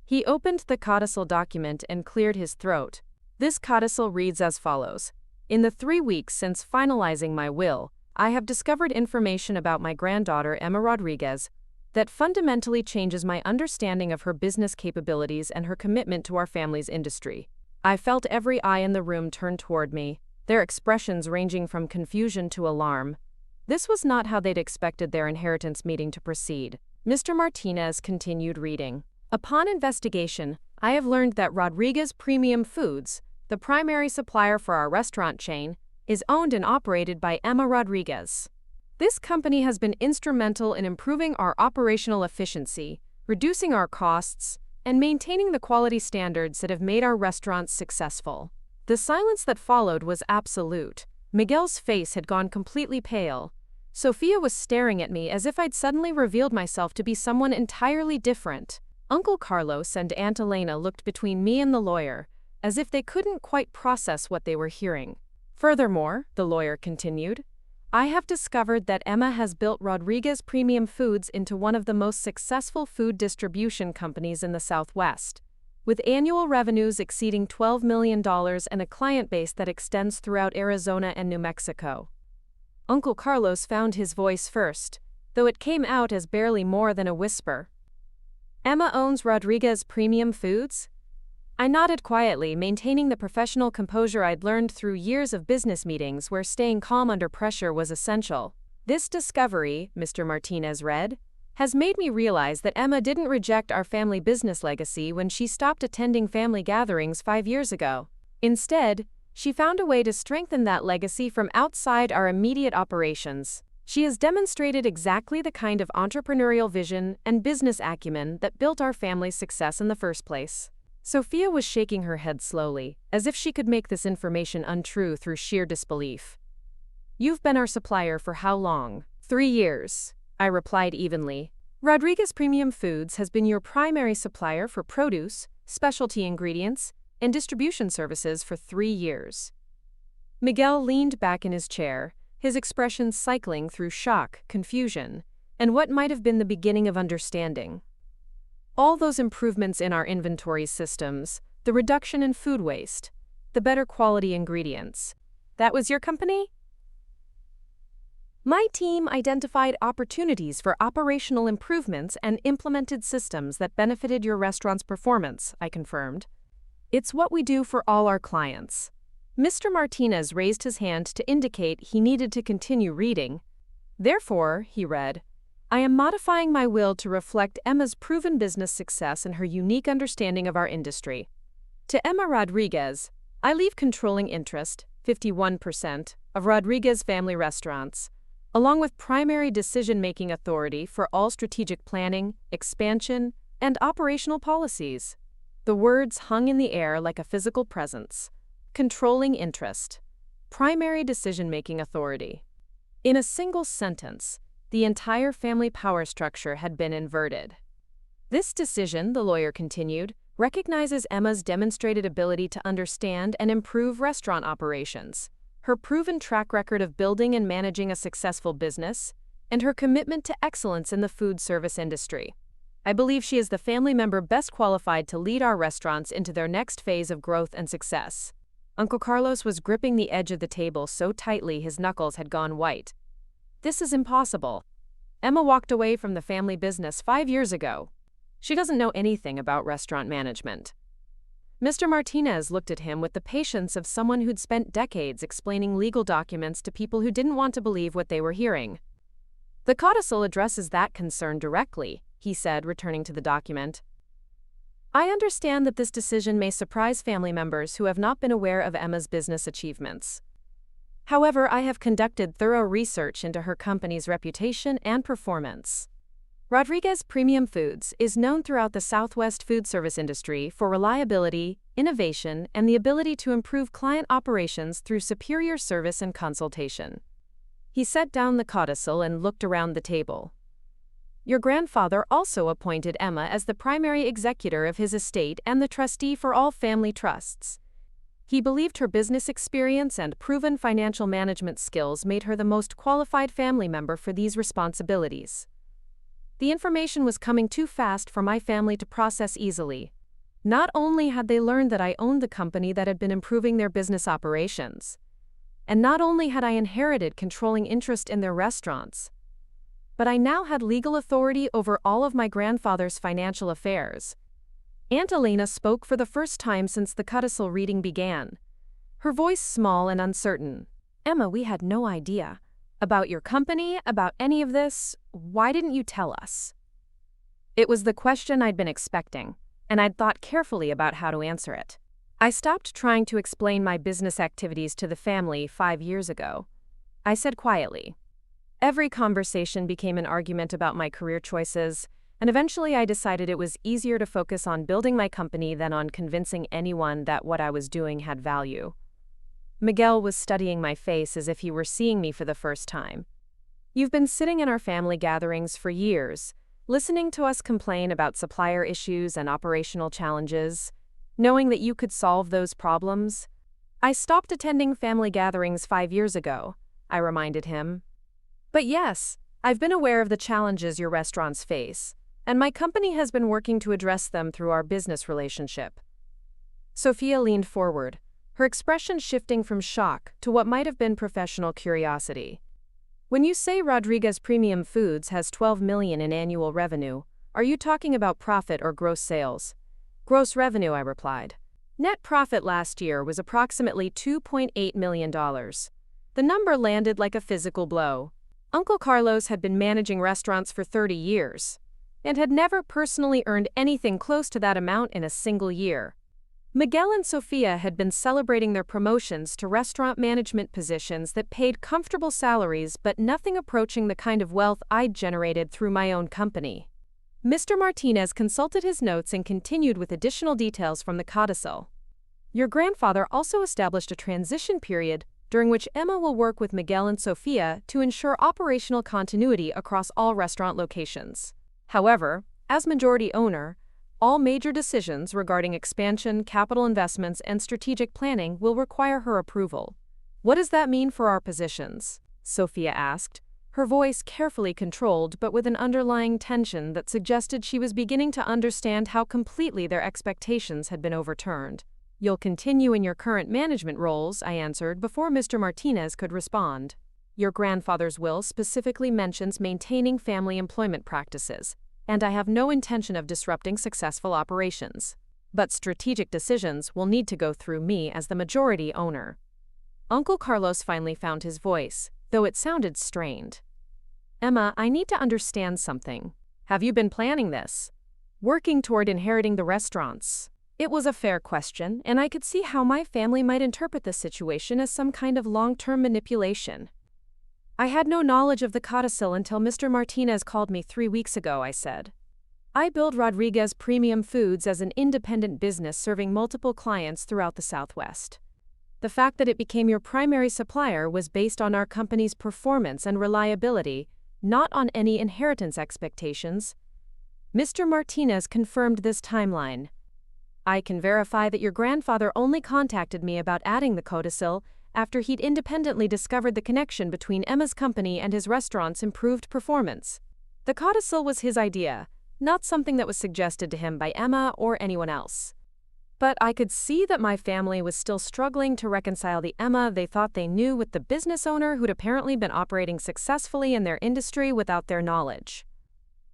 He opened the codicil document and cleared his throat. This codicil reads as follows. In the 3 weeks since finalizing my will, I have discovered information about my granddaughter Emma Rodriguez that fundamentally changes my understanding of her business capabilities and her commitment to our family's industry. I felt every eye in the room turn toward me, their expressions ranging from confusion to alarm. This was not how they'd expected their inheritance meeting to proceed. Mr. Martinez continued reading. Upon investigation, I have learned that Rodriguez Premium Foods, the primary supplier for our restaurant chain, is owned and operated by Emma Rodriguez. This company has been instrumental in improving our operational efficiency, reducing our costs, and maintaining the quality standards that have made our restaurants successful. The silence that followed was absolute. Miguel's face had gone completely pale. Sophia was staring at me as if I'd suddenly revealed myself to be someone entirely different. Uncle Carlos and Aunt Elena looked between me and the lawyer, as if they couldn't quite process what they were hearing. Furthermore, the lawyer continued, I have discovered that Emma has built Rodriguez Premium Foods into one of the most successful food distribution companies in the Southwest, with annual revenues exceeding $12 million and a client base that extends throughout Arizona and New Mexico. Uncle Carlos found his voice first, though it came out as barely more than a whisper. Emma owns Rodriguez Premium Foods? I nodded quietly, maintaining the professional composure I'd learned through years of business meetings where staying calm under pressure was essential. This discovery, Mr. Martinez read, has made me realize that Emma didn't reject our family business legacy when she stopped attending family gatherings 5 years ago. Instead, she found a way to strengthen that legacy from outside our immediate operations. She has demonstrated exactly the kind of entrepreneurial vision and business acumen that built our family's success in the first place. Sophia was shaking her head slowly, as if she could make this information untrue through sheer disbelief. You've been our supplier for how long? 3 years, I replied evenly. Rodriguez Premium Foods has been your primary supplier for produce, specialty ingredients, and distribution services for 3 years. Miguel leaned back in his chair, his expression cycling through shock, confusion, and what might have been the beginning of understanding. All those improvements in our inventory systems, the reduction in food waste, the better quality ingredients. That was your company? My team identified opportunities for operational improvements and implemented systems that benefited your restaurant's performance, I confirmed. It's what we do for all our clients. Mr. Martinez raised his hand to indicate he needed to continue reading. Therefore, he read, I am modifying my will to reflect Emma's proven business success and her unique understanding of our industry. To Emma Rodriguez, I leave controlling interest, 51%, of Rodriguez Family Restaurants, along with primary decision-making authority for all strategic planning, expansion, and operational policies. The words hung in the air like a physical presence. Controlling interest. Primary decision-making authority. In a single sentence, the entire family power structure had been inverted. This decision, the lawyer continued, recognizes Emma's demonstrated ability to understand and improve restaurant operations, her proven track record of building and managing a successful business, and her commitment to excellence in the food service industry. I believe she is the family member best qualified to lead our restaurants into their next phase of growth and success. Uncle Carlos was gripping the edge of the table so tightly his knuckles had gone white. This is impossible. Emma walked away from the family business 5 years ago. She doesn't know anything about restaurant management. Mr. Martinez looked at him with the patience of someone who'd spent decades explaining legal documents to people who didn't want to believe what they were hearing. The codicil addresses that concern directly, he said, returning to the document. I understand that this decision may surprise family members who have not been aware of Emma's business achievements. However, I have conducted thorough research into her company's reputation and performance. Rodriguez Premium Foods is known throughout the Southwest food service industry for reliability, innovation, and the ability to improve client operations through superior service and consultation. He set down the codicil and looked around the table. Your grandfather also appointed Emma as the primary executor of his estate and the trustee for all family trusts. He believed her business experience and proven financial management skills made her the most qualified family member for these responsibilities. The information was coming too fast for my family to process easily. Not only had they learned that I owned the company that had been improving their business operations, and not only had I inherited controlling interest in their restaurants, but I now had legal authority over all of my grandfather's financial affairs. Aunt Elena spoke for the first time since the Codicil reading began. Her voice small and uncertain. Emma, we had no idea. About your company, about any of this, why didn't you tell us? It was the question I'd been expecting, and I'd thought carefully about how to answer it. I stopped trying to explain my business activities to the family 5 years ago. I said quietly. Every conversation became an argument about my career choices, and eventually I decided it was easier to focus on building my company than on convincing anyone that what I was doing had value. Miguel was studying my face as if he were seeing me for the first time. You've been sitting in our family gatherings for years, listening to us complain about supplier issues and operational challenges, knowing that you could solve those problems. I stopped attending family gatherings 5 years ago, I reminded him. But yes, I've been aware of the challenges your restaurants face, and my company has been working to address them through our business relationship. Sophia leaned forward, her expression shifting from shock to what might have been professional curiosity. When you say Rodriguez Premium Foods has $12 million in annual revenue, are you talking about profit or gross sales? Gross revenue, I replied. Net profit last year was approximately $2.8 million. The number landed like a physical blow. Uncle Carlos had been managing restaurants for 30 years. And had never personally earned anything close to that amount in a single year. Miguel and Sophia had been celebrating their promotions to restaurant management positions that paid comfortable salaries but nothing approaching the kind of wealth I'd generated through my own company. Mr. Martinez consulted his notes and continued with additional details from the Codicil. Your grandfather also established a transition period during which Emma will work with Miguel and Sophia to ensure operational continuity across all restaurant locations. However, as majority owner, all major decisions regarding expansion, capital investments, and strategic planning will require her approval. What does that mean for our positions? Sophia asked, her voice carefully controlled but with an underlying tension that suggested she was beginning to understand how completely their expectations had been overturned. You'll continue in your current management roles, I answered before Mr. Martinez could respond. Your grandfather's will specifically mentions maintaining family employment practices, and I have no intention of disrupting successful operations. But strategic decisions will need to go through me as the majority owner. Uncle Carlos finally found his voice, though it sounded strained. Emma, I need to understand something. Have you been planning this? Working toward inheriting the restaurants? It was a fair question, and I could see how my family might interpret the situation as some kind of long-term manipulation. I had no knowledge of the Codicil until Mr. Martinez called me 3 weeks ago, I said. I build Rodriguez Premium Foods as an independent business serving multiple clients throughout the Southwest. The fact that it became your primary supplier was based on our company's performance and reliability, not on any inheritance expectations. Mr. Martinez confirmed this timeline. I can verify that your grandfather only contacted me about adding the Codicil after he'd independently discovered the connection between Emma's company and his restaurant's improved performance. The Codicil was his idea, not something that was suggested to him by Emma or anyone else. But I could see that my family was still struggling to reconcile the Emma they thought they knew with the business owner who'd apparently been operating successfully in their industry without their knowledge.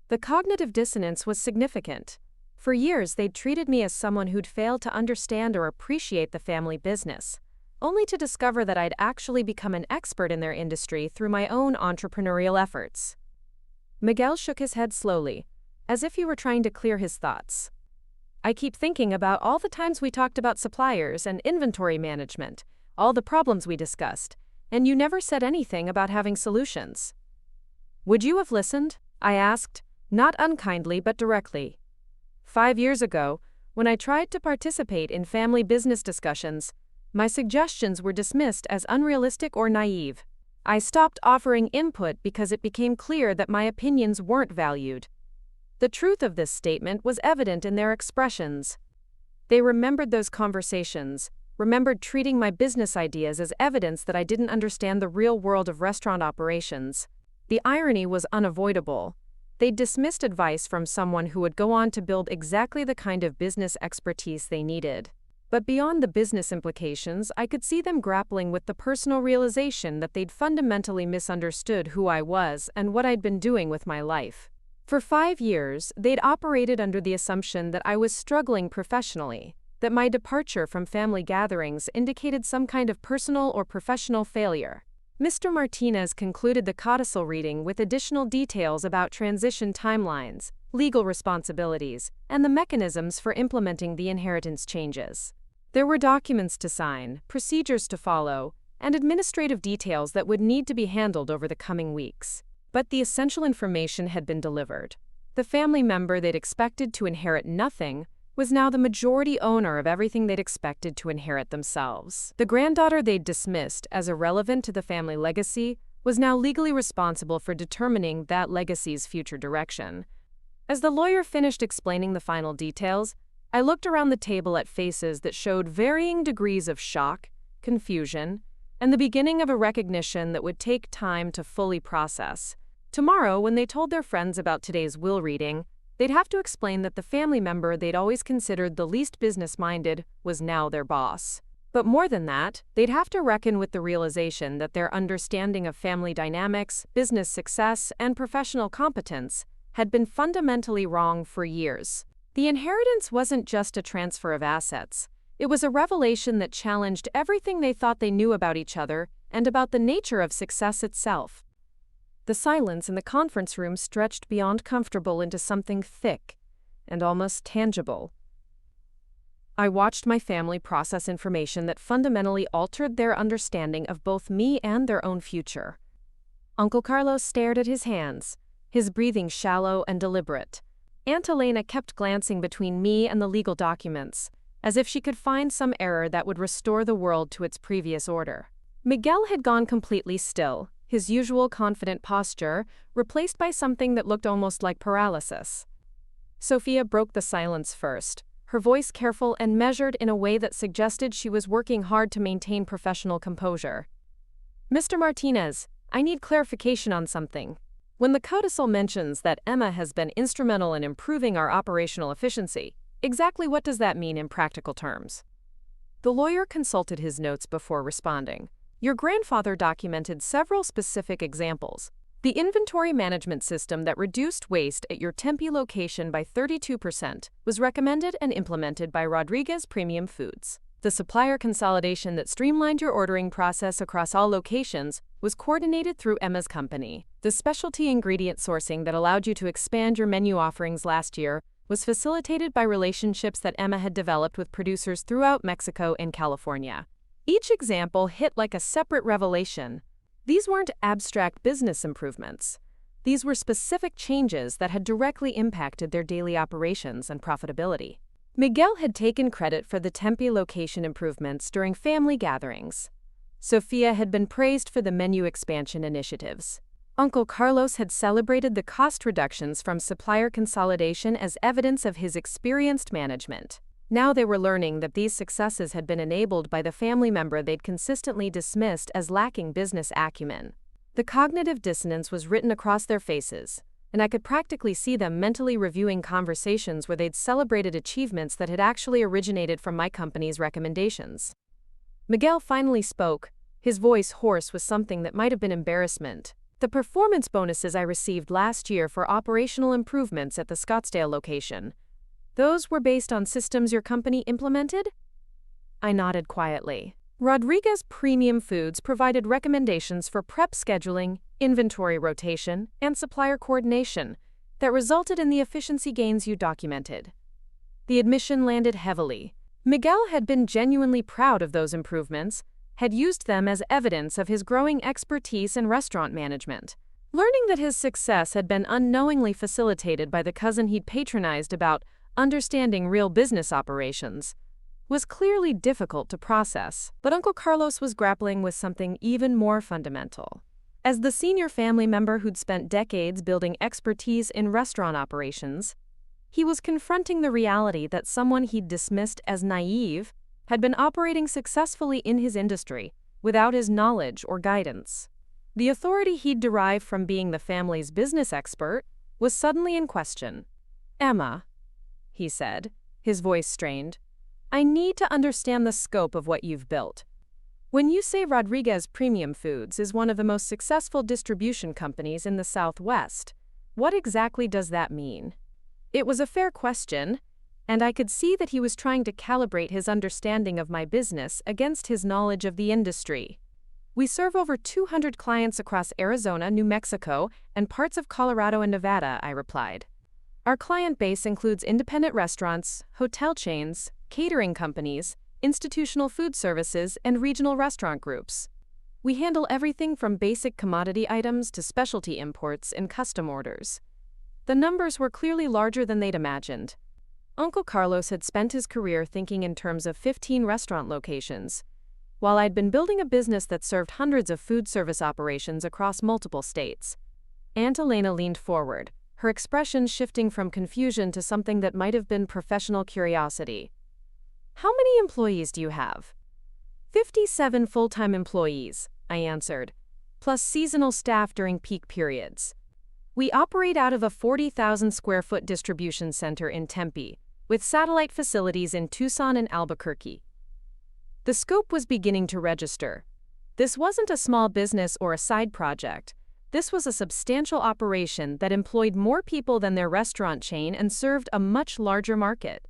The cognitive dissonance was significant. For years, they'd treated me as someone who'd failed to understand or appreciate the family business, only to discover that I'd actually become an expert in their industry through my own entrepreneurial efforts. Miguel shook his head slowly, as if he were trying to clear his thoughts. I keep thinking about all the times we talked about suppliers and inventory management, all the problems we discussed, and you never said anything about having solutions. Would you have listened? I asked, not unkindly but directly. 5 years ago, when I tried to participate in family business discussions, my suggestions were dismissed as unrealistic or naive. I stopped offering input because it became clear that my opinions weren't valued. The truth of this statement was evident in their expressions. They remembered those conversations, remembered treating my business ideas as evidence that I didn't understand the real world of restaurant operations. The irony was unavoidable. They dismissed advice from someone who would go on to build exactly the kind of business expertise they needed. But beyond the business implications, I could see them grappling with the personal realization that they'd fundamentally misunderstood who I was and what I'd been doing with my life. For 5 years, they'd operated under the assumption that I was struggling professionally, that my departure from family gatherings indicated some kind of personal or professional failure. Mr. Martinez concluded the Codicil reading with additional details about transition timelines, legal responsibilities, and the mechanisms for implementing the inheritance changes. There were documents to sign, procedures to follow, and administrative details that would need to be handled over the coming weeks. But the essential information had been delivered. The family member they'd expected to inherit nothing was now the majority owner of everything they'd expected to inherit themselves. The granddaughter they'd dismissed as irrelevant to the family legacy was now legally responsible for determining that legacy's future direction. As the lawyer finished explaining the final details, I looked around the table at faces that showed varying degrees of shock, confusion, and the beginning of a recognition that would take time to fully process. Tomorrow, when they told their friends about today's will reading, they'd have to explain that the family member they'd always considered the least business-minded was now their boss. But more than that, they'd have to reckon with the realization that their understanding of family dynamics, business success, and professional competence had been fundamentally wrong for years. The inheritance wasn't just a transfer of assets. It was a revelation that challenged everything they thought they knew about each other and about the nature of success itself. The silence in the conference room stretched beyond comfortable into something thick and almost tangible. I watched my family process information that fundamentally altered their understanding of both me and their own future. Uncle Carlos stared at his hands, his breathing shallow and deliberate. Aunt Elena kept glancing between me and the legal documents, as if she could find some error that would restore the world to its previous order. Miguel had gone completely still, his usual confident posture replaced by something that looked almost like paralysis. Sophia broke the silence first, her voice careful and measured in a way that suggested she was working hard to maintain professional composure. "Mr. Martinez, I need clarification on something. When the Codicil mentions that Emma has been instrumental in improving our operational efficiency, exactly what does that mean in practical terms?" The lawyer consulted his notes before responding. "Your grandfather documented several specific examples. The inventory management system that reduced waste at your Tempe location by 32% was recommended and implemented by Rodriguez Premium Foods. The supplier consolidation that streamlined your ordering process across all locations was coordinated through Emma's company. The specialty ingredient sourcing that allowed you to expand your menu offerings last year was facilitated by relationships that Emma had developed with producers throughout Mexico and California." Each example hit like a separate revelation. These weren't abstract business improvements. These were specific changes that had directly impacted their daily operations and profitability. Miguel had taken credit for the Tempe location improvements during family gatherings. Sophia had been praised for the menu expansion initiatives. Uncle Carlos had celebrated the cost reductions from supplier consolidation as evidence of his experienced management. Now they were learning that these successes had been enabled by the family member they'd consistently dismissed as lacking business acumen. The cognitive dissonance was written across their faces, and I could practically see them mentally reviewing conversations where they'd celebrated achievements that had actually originated from my company's recommendations. Miguel finally spoke, his voice hoarse with something that might have been embarrassment. "The performance bonuses I received last year for operational improvements at the Scottsdale location, those were based on systems your company implemented?" I nodded quietly. Rodriguez Premium Foods provided recommendations for prep scheduling, inventory rotation, and supplier coordination that resulted in the efficiency gains you documented. The admission landed heavily. Miguel had been genuinely proud of those improvements, had used them as evidence of his growing expertise in restaurant management. Learning that his success had been unknowingly facilitated by the cousin he'd patronized about understanding real business operations was clearly difficult to process. But Uncle Carlos was grappling with something even more fundamental. As the senior family member who'd spent decades building expertise in restaurant operations, he was confronting the reality that someone he'd dismissed as naive had been operating successfully in his industry without his knowledge or guidance. The authority he'd derived from being the family's business expert was suddenly in question. "Emma," he said, his voice strained, "I need to understand the scope of what you've built. When you say Rodriguez Premium Foods is one of the most successful distribution companies in the Southwest, what exactly does that mean?" It was a fair question, and I could see that he was trying to calibrate his understanding of my business against his knowledge of the industry. "We serve over 200 clients across Arizona, New Mexico, and parts of Colorado and Nevada," I replied. "Our client base includes independent restaurants, hotel chains, catering companies, institutional food services, and regional restaurant groups. We handle everything from basic commodity items to specialty imports and custom orders." The numbers were clearly larger than they'd imagined. Uncle Carlos had spent his career thinking in terms of 15 restaurant locations, while I'd been building a business that served hundreds of food service operations across multiple states. Aunt Elena leaned forward, her expression shifting from confusion to something that might have been professional curiosity. "How many employees do you have?" 57 full-time employees, I answered, plus seasonal staff during peak periods. We operate out of a 40,000-square-foot distribution center in Tempe, with satellite facilities in Tucson and Albuquerque. The scope was beginning to register. This wasn't a small business or a side project. This was a substantial operation that employed more people than their restaurant chain and served a much larger market.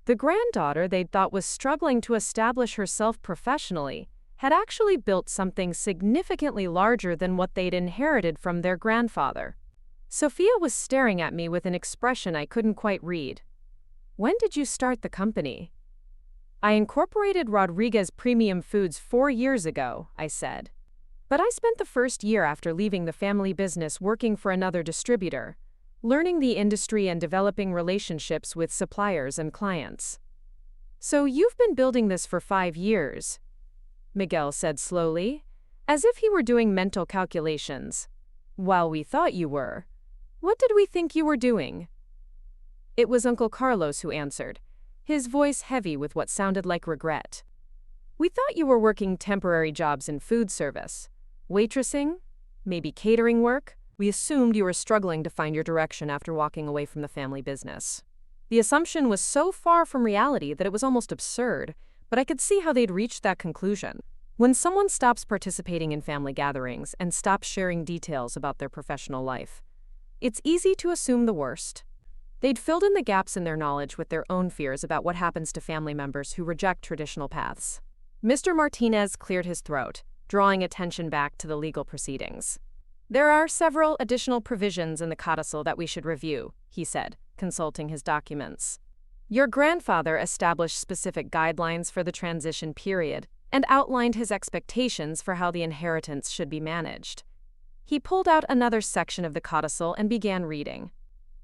The granddaughter they'd thought was struggling to establish herself professionally had actually built something significantly larger than what they'd inherited from their grandfather. Sophia was staring at me with an expression I couldn't quite read. "When did you start the company?" "I incorporated Rodriguez Premium Foods 4 years ago," I said. "But I spent the first year after leaving the family business working for another distributor, learning the industry and developing relationships with suppliers and clients." "So you've been building this for 5 years," Miguel said slowly, as if he were doing mental calculations. "While we thought you were. What did we think you were doing?" It was Uncle Carlos who answered, his voice heavy with what sounded like regret. "We thought you were working temporary jobs in food service. Waitressing? Maybe catering work? We assumed you were struggling to find your direction after walking away from the family business." The assumption was so far from reality that it was almost absurd, but I could see how they'd reached that conclusion. When someone stops participating in family gatherings and stops sharing details about their professional life, it's easy to assume the worst. They'd filled in the gaps in their knowledge with their own fears about what happens to family members who reject traditional paths. Mr. Martinez cleared his throat, drawing attention back to the legal proceedings. "There are several additional provisions in the Codicil that we should review," he said, consulting his documents. "Your grandfather established specific guidelines for the transition period and outlined his expectations for how the inheritance should be managed." He pulled out another section of the Codicil and began reading.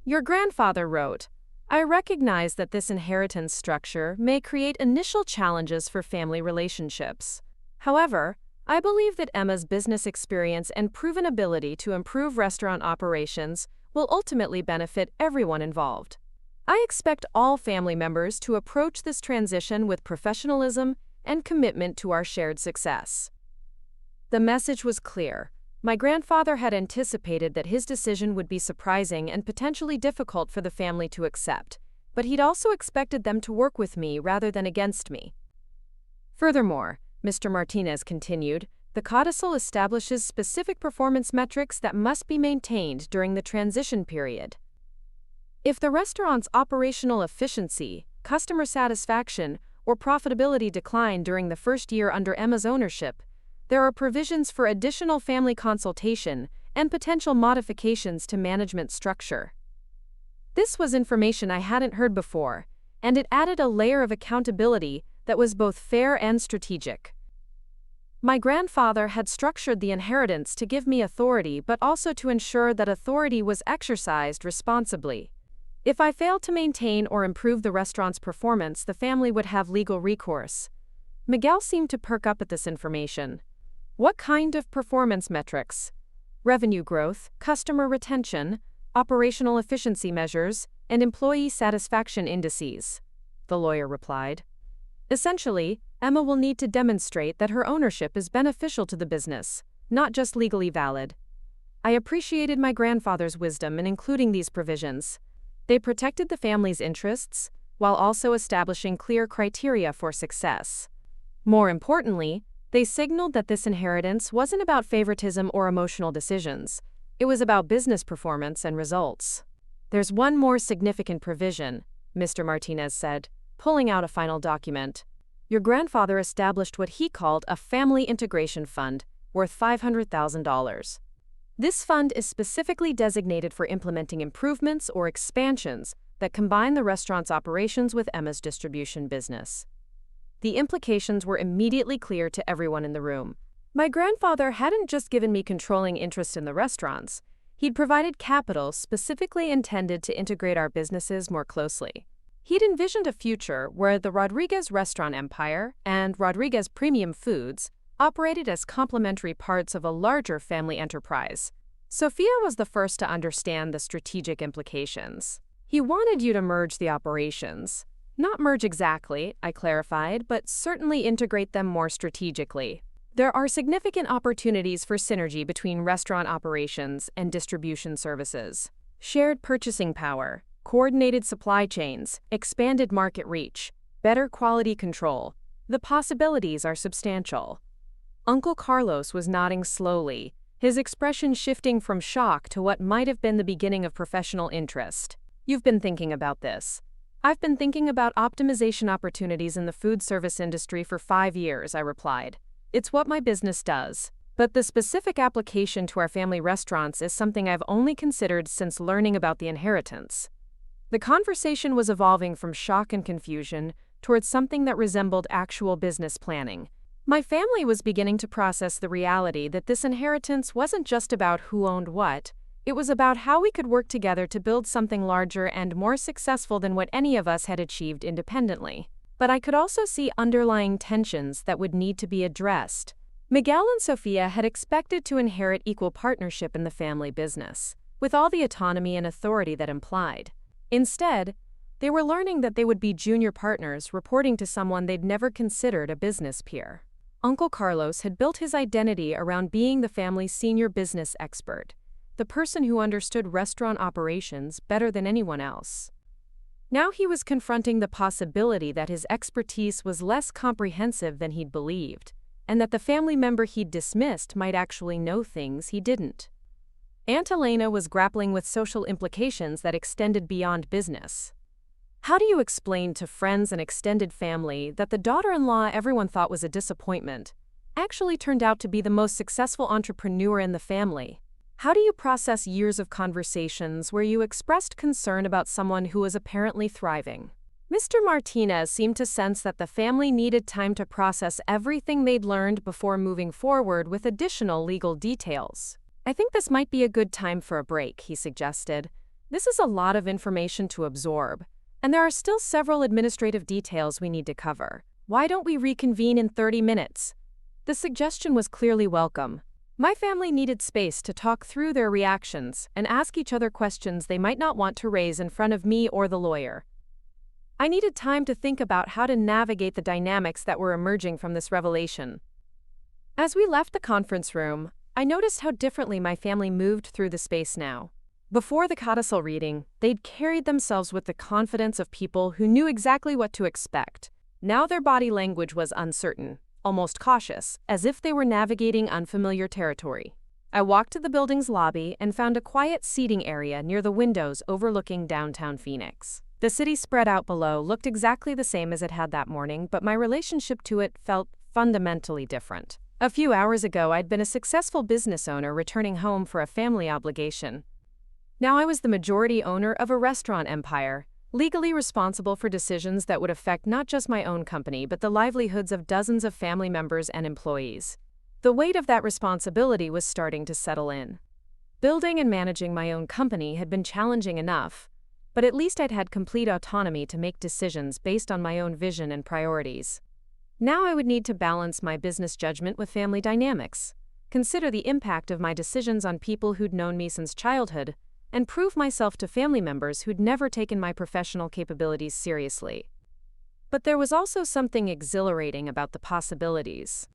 "Your grandfather wrote, 'I recognize that this inheritance structure may create initial challenges for family relationships. However, I believe that Emma's business experience and proven ability to improve restaurant operations will ultimately benefit everyone involved. I expect all family members to approach this transition with professionalism and commitment to our shared success.'" The message was clear. My grandfather had anticipated that his decision would be surprising and potentially difficult for the family to accept, but he'd also expected them to work with me rather than against me. "Furthermore," Mr. Martinez continued, "the Codicil establishes specific performance metrics that must be maintained during the transition period. If the restaurant's operational efficiency, customer satisfaction, or profitability decline during the first year under Emma's ownership, there are provisions for additional family consultation and potential modifications to management structure." This was information I hadn't heard before, and it added a layer of accountability that was both fair and strategic. My grandfather had structured the inheritance to give me authority but also to ensure that authority was exercised responsibly. If I failed to maintain or improve the restaurant's performance, the family would have legal recourse. Miguel seemed to perk up at this information. "What kind of performance metrics?" revenue growth, customer retention, operational efficiency measures, and employee satisfaction indices, the lawyer replied. Essentially, Emma will need to demonstrate that her ownership is beneficial to the business, not just legally valid. I appreciated my grandfather's wisdom in including these provisions. They protected the family's interests, while also establishing clear criteria for success. More importantly, they signaled that this inheritance wasn't about favoritism or emotional decisions. It was about business performance and results. There's one more significant provision, Mr. Martinez said, pulling out a final document. Your grandfather established what he called a family integration fund, worth $500,000. This fund is specifically designated for implementing improvements or expansions that combine the restaurant's operations with Emma's distribution business. The implications were immediately clear to everyone in the room. My grandfather hadn't just given me controlling interest in the restaurants. He'd provided capital specifically intended to integrate our businesses more closely. He'd envisioned a future where the Rodriguez restaurant empire and Rodriguez Premium Foods operated as complementary parts of a larger family enterprise. Sophia was the first to understand the strategic implications. He wanted you to merge the operations. Not merge exactly, I clarified, but certainly integrate them more strategically. There are significant opportunities for synergy between restaurant operations and distribution services. Shared purchasing power, coordinated supply chains, expanded market reach, better quality control. The possibilities are substantial. Uncle Carlos was nodding slowly, his expression shifting from shock to what might have been the beginning of professional interest. You've been thinking about this. I've been thinking about optimization opportunities in the food service industry for 5 years, I replied. It's what my business does. But the specific application to our family restaurants is something I've only considered since learning about the inheritance. The conversation was evolving from shock and confusion towards something that resembled actual business planning. My family was beginning to process the reality that this inheritance wasn't just about who owned what. It was about how we could work together to build something larger and more successful than what any of us had achieved independently. But I could also see underlying tensions that would need to be addressed. Miguel and Sophia had expected to inherit equal partnership in the family business, with all the autonomy and authority that implied. Instead, they were learning that they would be junior partners reporting to someone they'd never considered a business peer. Uncle Carlos had built his identity around being the family's senior business expert, the person who understood restaurant operations better than anyone else. Now he was confronting the possibility that his expertise was less comprehensive than he'd believed, and that the family member he'd dismissed might actually know things he didn't. Aunt Elena was grappling with social implications that extended beyond business. How do you explain to friends and extended family that the daughter-in-law everyone thought was a disappointment actually turned out to be the most successful entrepreneur in the family? How do you process years of conversations where you expressed concern about someone who was apparently thriving? Mr. Martinez seemed to sense that the family needed time to process everything they'd learned before moving forward with additional legal details. I think this might be a good time for a break, he suggested. This is a lot of information to absorb, and there are still several administrative details we need to cover. Why don't we reconvene in 30 minutes? The suggestion was clearly welcome. My family needed space to talk through their reactions and ask each other questions they might not want to raise in front of me or the lawyer. I needed time to think about how to navigate the dynamics that were emerging from this revelation. As we left the conference room, I noticed how differently my family moved through the space now. Before the Codicil reading, they'd carried themselves with the confidence of people who knew exactly what to expect. Now their body language was uncertain, almost cautious, as if they were navigating unfamiliar territory. I walked to the building's lobby and found a quiet seating area near the windows overlooking downtown Phoenix. The city spread out below looked exactly the same as it had that morning, but my relationship to it felt fundamentally different. A few hours ago, I'd been a successful business owner returning home for a family obligation. Now I was the majority owner of a restaurant empire, legally responsible for decisions that would affect not just my own company but the livelihoods of dozens of family members and employees. The weight of that responsibility was starting to settle in. Building and managing my own company had been challenging enough, but at least I'd had complete autonomy to make decisions based on my own vision and priorities. Now I would need to balance my business judgment with family dynamics. consider the impact of my decisions on people who'd known me since childhood, and prove myself to family members who'd never taken my professional capabilities seriously. But there was also something exhilarating about the possibilities.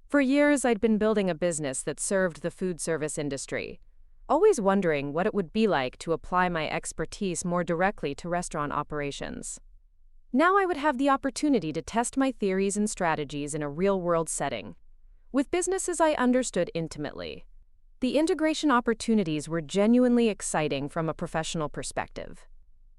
For years, I'd been building a business that served the food service industry, always wondering what it would be like to apply my expertise more directly to restaurant operations. Now I would have the opportunity to test my theories and strategies in a real-world setting, with businesses I understood intimately. The integration opportunities were genuinely exciting from a professional perspective.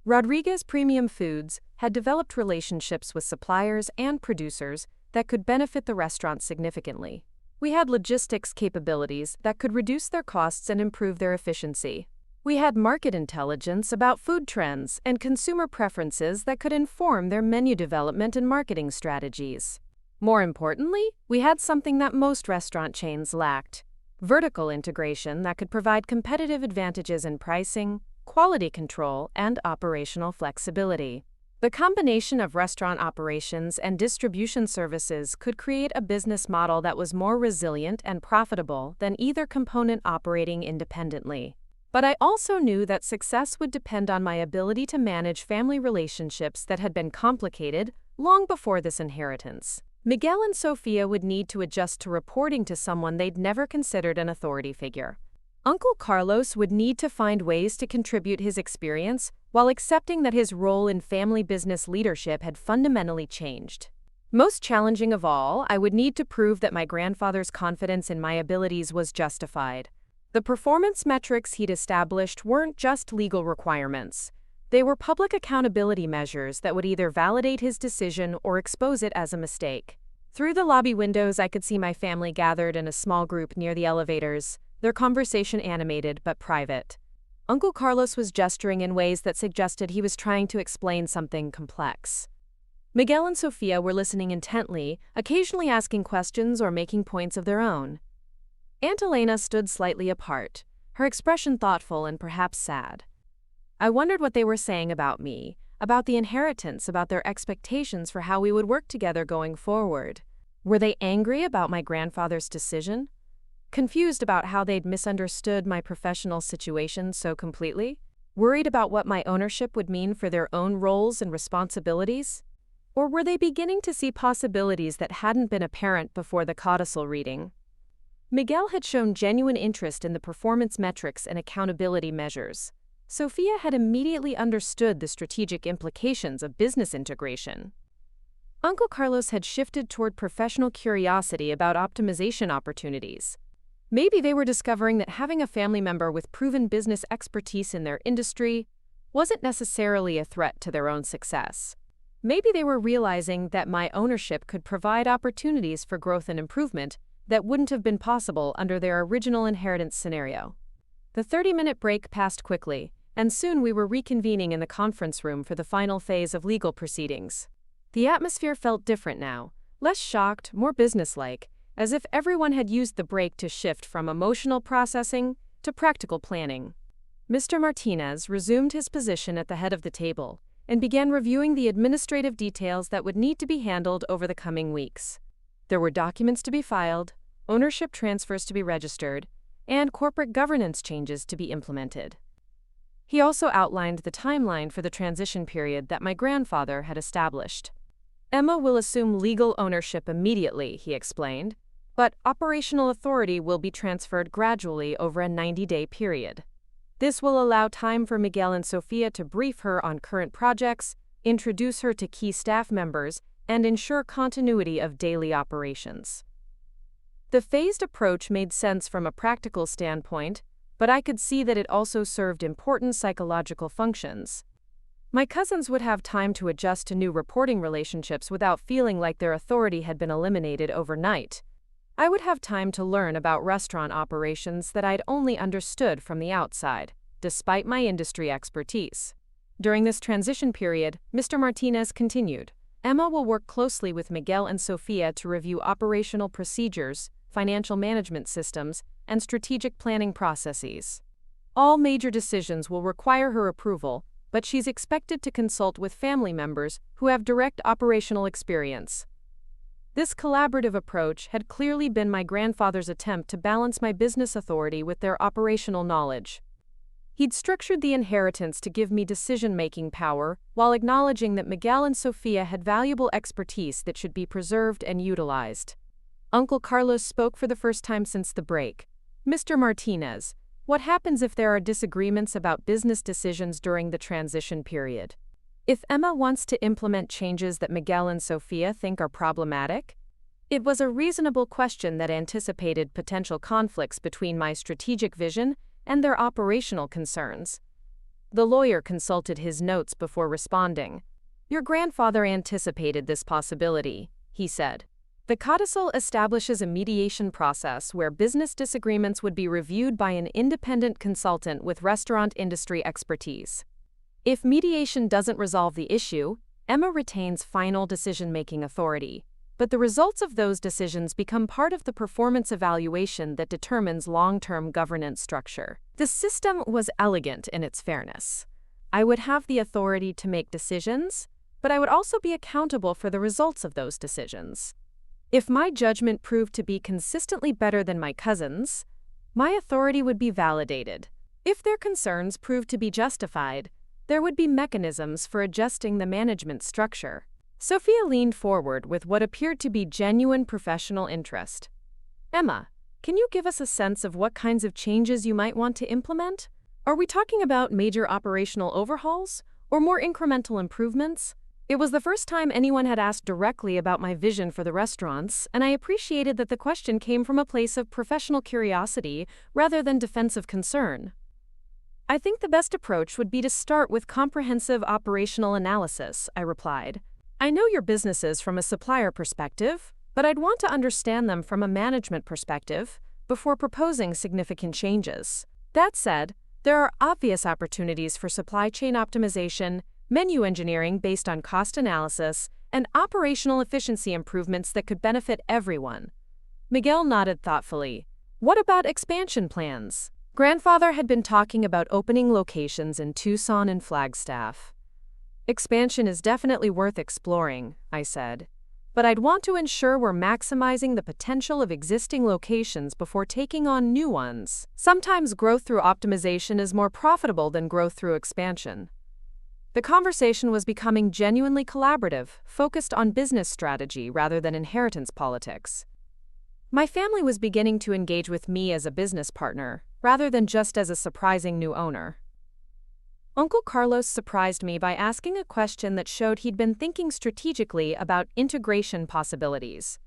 Rodriguez Premium Foods had developed relationships with suppliers and producers that could benefit the restaurant significantly. We had logistics capabilities that could reduce their costs and improve their efficiency. We had market intelligence about food trends and consumer preferences that could inform their menu development and marketing strategies. More importantly, we had something that most restaurant chains lacked: vertical integration that could provide competitive advantages in pricing, quality control, and operational flexibility. The combination of restaurant operations and distribution services could create a business model that was more resilient and profitable than either component operating independently. But I also knew that success would depend on my ability to manage family relationships that had been complicated long before this inheritance. Miguel and Sofia would need to adjust to reporting to someone they'd never considered an authority figure. Uncle Carlos would need to find ways to contribute his experience while accepting that his role in family business leadership had fundamentally changed. Most challenging of all, I would need to prove that my grandfather's confidence in my abilities was justified. The performance metrics he'd established weren't just legal requirements. They were public accountability measures that would either validate his decision or expose it as a mistake. Through the lobby windows, I could see my family gathered in a small group near the elevators, their conversation animated but private. Uncle Carlos was gesturing in ways that suggested he was trying to explain something complex. Miguel and Sofia were listening intently, occasionally asking questions or making points of their own. Aunt Elena stood slightly apart, her expression thoughtful and perhaps sad. I wondered what they were saying about me, about the inheritance, about their expectations for how we would work together going forward. Were they angry about my grandfather's decision? Confused about how they'd misunderstood my professional situation so completely? Worried about what my ownership would mean for their own roles and responsibilities? Or were they beginning to see possibilities that hadn't been apparent before the Codicil reading? Miguel had shown genuine interest in the performance metrics and accountability measures. Sofia had immediately understood the strategic implications of business integration. Uncle Carlos had shifted toward professional curiosity about optimization opportunities. Maybe they were discovering that having a family member with proven business expertise in their industry wasn't necessarily a threat to their own success. Maybe they were realizing that my ownership could provide opportunities for growth and improvement that wouldn't have been possible under their original inheritance scenario. The 30-minute break passed quickly, and soon we were reconvening in the conference room for the final phase of legal proceedings. The atmosphere felt different now, less shocked, more businesslike, as if everyone had used the break to shift from emotional processing to practical planning. Mr. Martinez resumed his position at the head of the table and began reviewing the administrative details that would need to be handled over the coming weeks. There were documents to be filed, ownership transfers to be registered, and corporate governance changes to be implemented. He also outlined the timeline for the transition period that my grandfather had established. Emma will assume legal ownership immediately, he explained, but operational authority will be transferred gradually over a 90-day period. This will allow time for Miguel and Sofia to brief her on current projects, introduce her to key staff members, and ensure continuity of daily operations. The phased approach made sense from a practical standpoint, but I could see that it also served important psychological functions. My cousins would have time to adjust to new reporting relationships without feeling like their authority had been eliminated overnight. I would have time to learn about restaurant operations that I'd only understood from the outside, despite my industry expertise. During this transition period, Mr. Martinez continued, Emma will work closely with Miguel and Sofia to review operational procedures, financial management systems, and strategic planning processes. All major decisions will require her approval, but she's expected to consult with family members who have direct operational experience. This collaborative approach had clearly been my grandfather's attempt to balance my business authority with their operational knowledge. He'd structured the inheritance to give me decision-making power, while acknowledging that Miguel and Sofia had valuable expertise that should be preserved and utilized. Uncle Carlos spoke for the first time since the break. "Mr. Martinez, what happens if there are disagreements about business decisions during the transition period? If Emma wants to implement changes that Miguel and Sofia think are problematic?" It was a reasonable question that anticipated potential conflicts between my strategic vision and their operational concerns. The lawyer consulted his notes before responding. "Your grandfather anticipated this possibility," he said. "The Codicil establishes a mediation process where business disagreements would be reviewed by an independent consultant with restaurant industry expertise. If mediation doesn't resolve the issue, Emma retains final decision-making authority, but the results of those decisions become part of the performance evaluation that determines long-term governance structure." The system was elegant in its fairness. I would have the authority to make decisions, but I would also be accountable for the results of those decisions. If my judgment proved to be consistently better than my cousins', my authority would be validated. If their concerns proved to be justified, there would be mechanisms for adjusting the management structure. Sofia leaned forward with what appeared to be genuine professional interest. "Emma, can you give us a sense of what kinds of changes you might want to implement? Are we talking about major operational overhauls, or more incremental improvements?" It was the first time anyone had asked directly about my vision for the restaurants, and I appreciated that the question came from a place of professional curiosity rather than defensive concern. "I think the best approach would be to start with comprehensive operational analysis," I replied. "I know your businesses from a supplier perspective, but I'd want to understand them from a management perspective before proposing significant changes. That said, there are obvious opportunities for supply chain optimization, menu engineering based on cost analysis, and operational efficiency improvements that could benefit everyone." Miguel nodded thoughtfully. "What about expansion plans?" Grandfather had been talking about opening locations in Tucson and Flagstaff. "Expansion is definitely worth exploring," I said, "but I'd want to ensure we're maximizing the potential of existing locations before taking on new ones. Sometimes growth through optimization is more profitable than growth through expansion." The conversation was becoming genuinely collaborative, focused on business strategy rather than inheritance politics. My family was beginning to engage with me as a business partner, rather than just as a surprising new owner. Uncle Carlos surprised me by asking a question that showed he'd been thinking strategically about integration possibilities.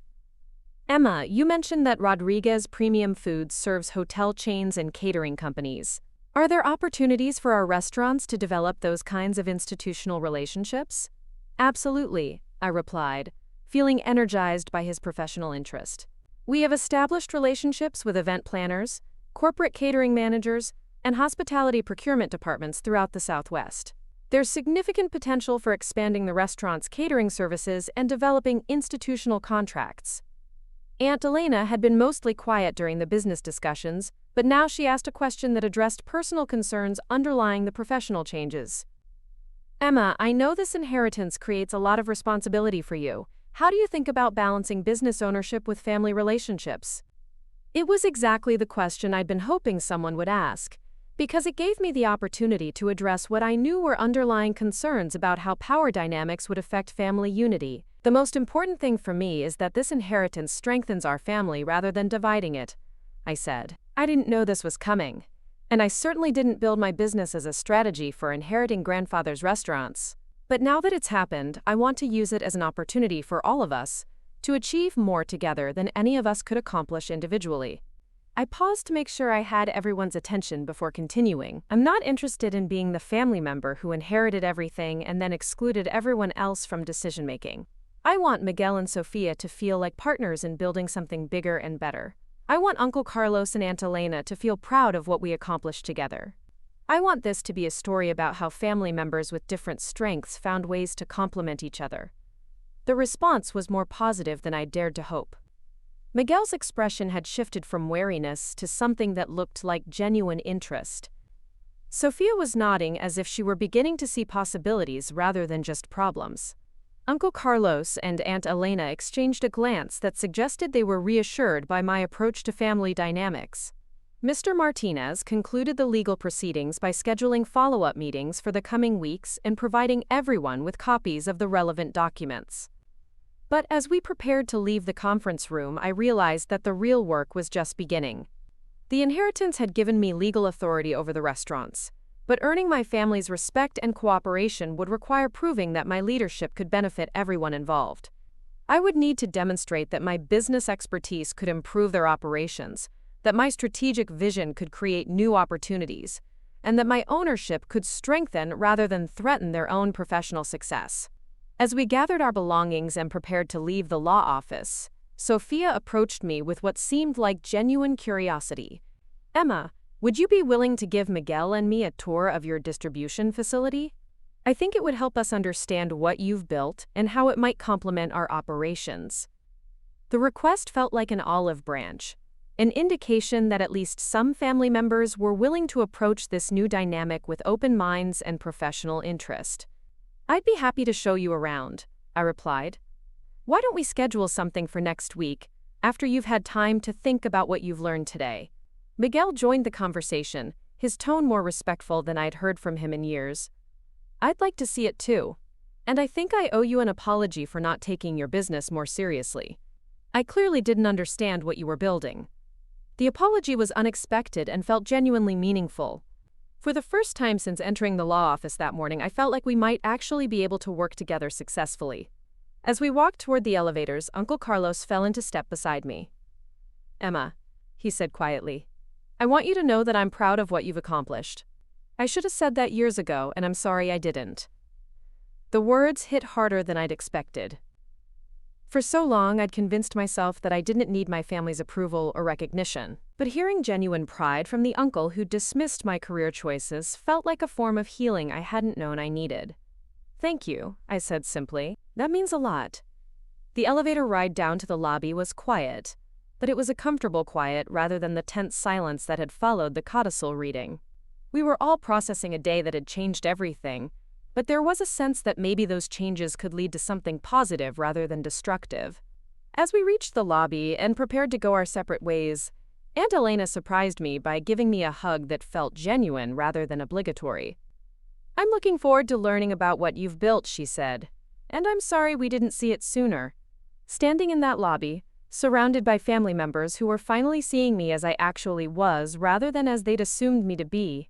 "Emma, you mentioned that Rodriguez Premium Foods serves hotel chains and catering companies. Are there opportunities for our restaurants to develop those kinds of institutional relationships?" "Absolutely," I replied, feeling energized by his professional interest. "We have established relationships with event planners, corporate catering managers, and hospitality procurement departments throughout the Southwest. There's significant potential for expanding the restaurant's catering services and developing institutional contracts." Aunt Elena had been mostly quiet during the business discussions, but now she asked a question that addressed personal concerns underlying the professional changes. "Emma, I know this inheritance creates a lot of responsibility for you. How do you think about balancing business ownership with family relationships?" It was exactly the question I'd been hoping someone would ask, because it gave me the opportunity to address what I knew were underlying concerns about how power dynamics would affect family unity. "The most important thing for me is that this inheritance strengthens our family rather than dividing it," I said. I didn't know this was coming, and I certainly didn't build my business as a strategy for inheriting grandfather's restaurants. But now that it's happened, I want to use it as an opportunity for all of us to achieve more together than any of us could accomplish individually. I paused to make sure I had everyone's attention before continuing. "I'm not interested in being the family member who inherited everything and then excluded everyone else from decision-making. I want Miguel and Sofia to feel like partners in building something bigger and better. I want Uncle Carlos and Aunt Elena to feel proud of what we accomplished together. I want this to be a story about how family members with different strengths found ways to complement each other." The response was more positive than I dared to hope. Miguel's expression had shifted from wariness to something that looked like genuine interest. Sofia was nodding as if she were beginning to see possibilities rather than just problems. Uncle Carlos and Aunt Elena exchanged a glance that suggested they were reassured by my approach to family dynamics. Mr. Martinez concluded the legal proceedings by scheduling follow-up meetings for the coming weeks and providing everyone with copies of the relevant documents. But as we prepared to leave the conference room, I realized that the real work was just beginning. The inheritance had given me legal authority over the restaurants, but earning my family's respect and cooperation would require proving that my leadership could benefit everyone involved. I would need to demonstrate that my business expertise could improve their operations, that my strategic vision could create new opportunities, and that my ownership could strengthen rather than threaten their own professional success. As we gathered our belongings and prepared to leave the law office, Sophia approached me with what seemed like genuine curiosity. "Emma, would you be willing to give Miguel and me a tour of your distribution facility? I think it would help us understand what you've built and how it might complement our operations." The request felt like an olive branch, an indication that at least some family members were willing to approach this new dynamic with open minds and professional interest. "I'd be happy to show you around," I replied. "Why don't we schedule something for next week, after you've had time to think about what you've learned today?" Miguel joined the conversation, his tone more respectful than I'd heard from him in years. "I'd like to see it too. And I think I owe you an apology for not taking your business more seriously. I clearly didn't understand what you were building." The apology was unexpected and felt genuinely meaningful. For the first time since entering the law office that morning, I felt like we might actually be able to work together successfully. As we walked toward the elevators, Uncle Carlos fell into step beside me. "Emma," he said quietly, "I want you to know that I'm proud of what you've accomplished. I should have said that years ago, and I'm sorry I didn't." The words hit harder than I'd expected. For so long, I'd convinced myself that I didn't need my family's approval or recognition, but hearing genuine pride from the uncle who dismissed my career choices felt like a form of healing I hadn't known I needed. "Thank you," I said simply. "That means a lot." The elevator ride down to the lobby was quiet, but it was a comfortable quiet rather than the tense silence that had followed the Codicil reading. We were all processing a day that had changed everything, but there was a sense that maybe those changes could lead to something positive rather than destructive. As we reached the lobby and prepared to go our separate ways, Aunt Elena surprised me by giving me a hug that felt genuine rather than obligatory. "I'm looking forward to learning about what you've built," she said, "and I'm sorry we didn't see it sooner." Standing in that lobby, surrounded by family members who were finally seeing me as I actually was rather than as they'd assumed me to be,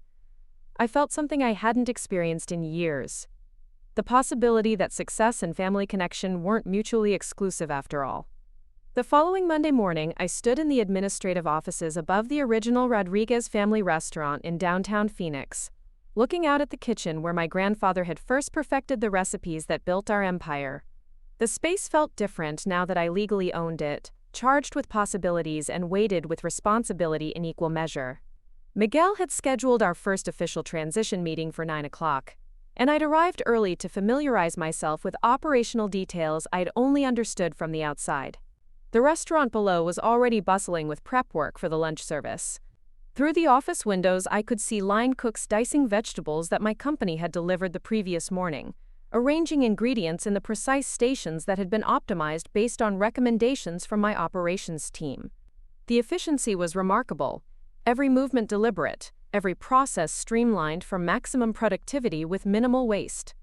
I felt something I hadn't experienced in years. The possibility that success and family connection weren't mutually exclusive after all. The following Monday morning, I stood in the administrative offices above the original Rodriguez family restaurant in downtown Phoenix, looking out at the kitchen where my grandfather had first perfected the recipes that built our empire. The space felt different now that I legally owned it, charged with possibilities and weighted with responsibility in equal measure. Miguel had scheduled our first official transition meeting for 9 o'clock, and I'd arrived early to familiarize myself with operational details I'd only understood from the outside. The restaurant below was already bustling with prep work for the lunch service. Through the office windows, I could see line cooks dicing vegetables that my company had delivered the previous morning, arranging ingredients in the precise stations that had been optimized based on recommendations from my operations team. The efficiency was remarkable. Every movement deliberate, every process streamlined for maximum productivity with minimal waste.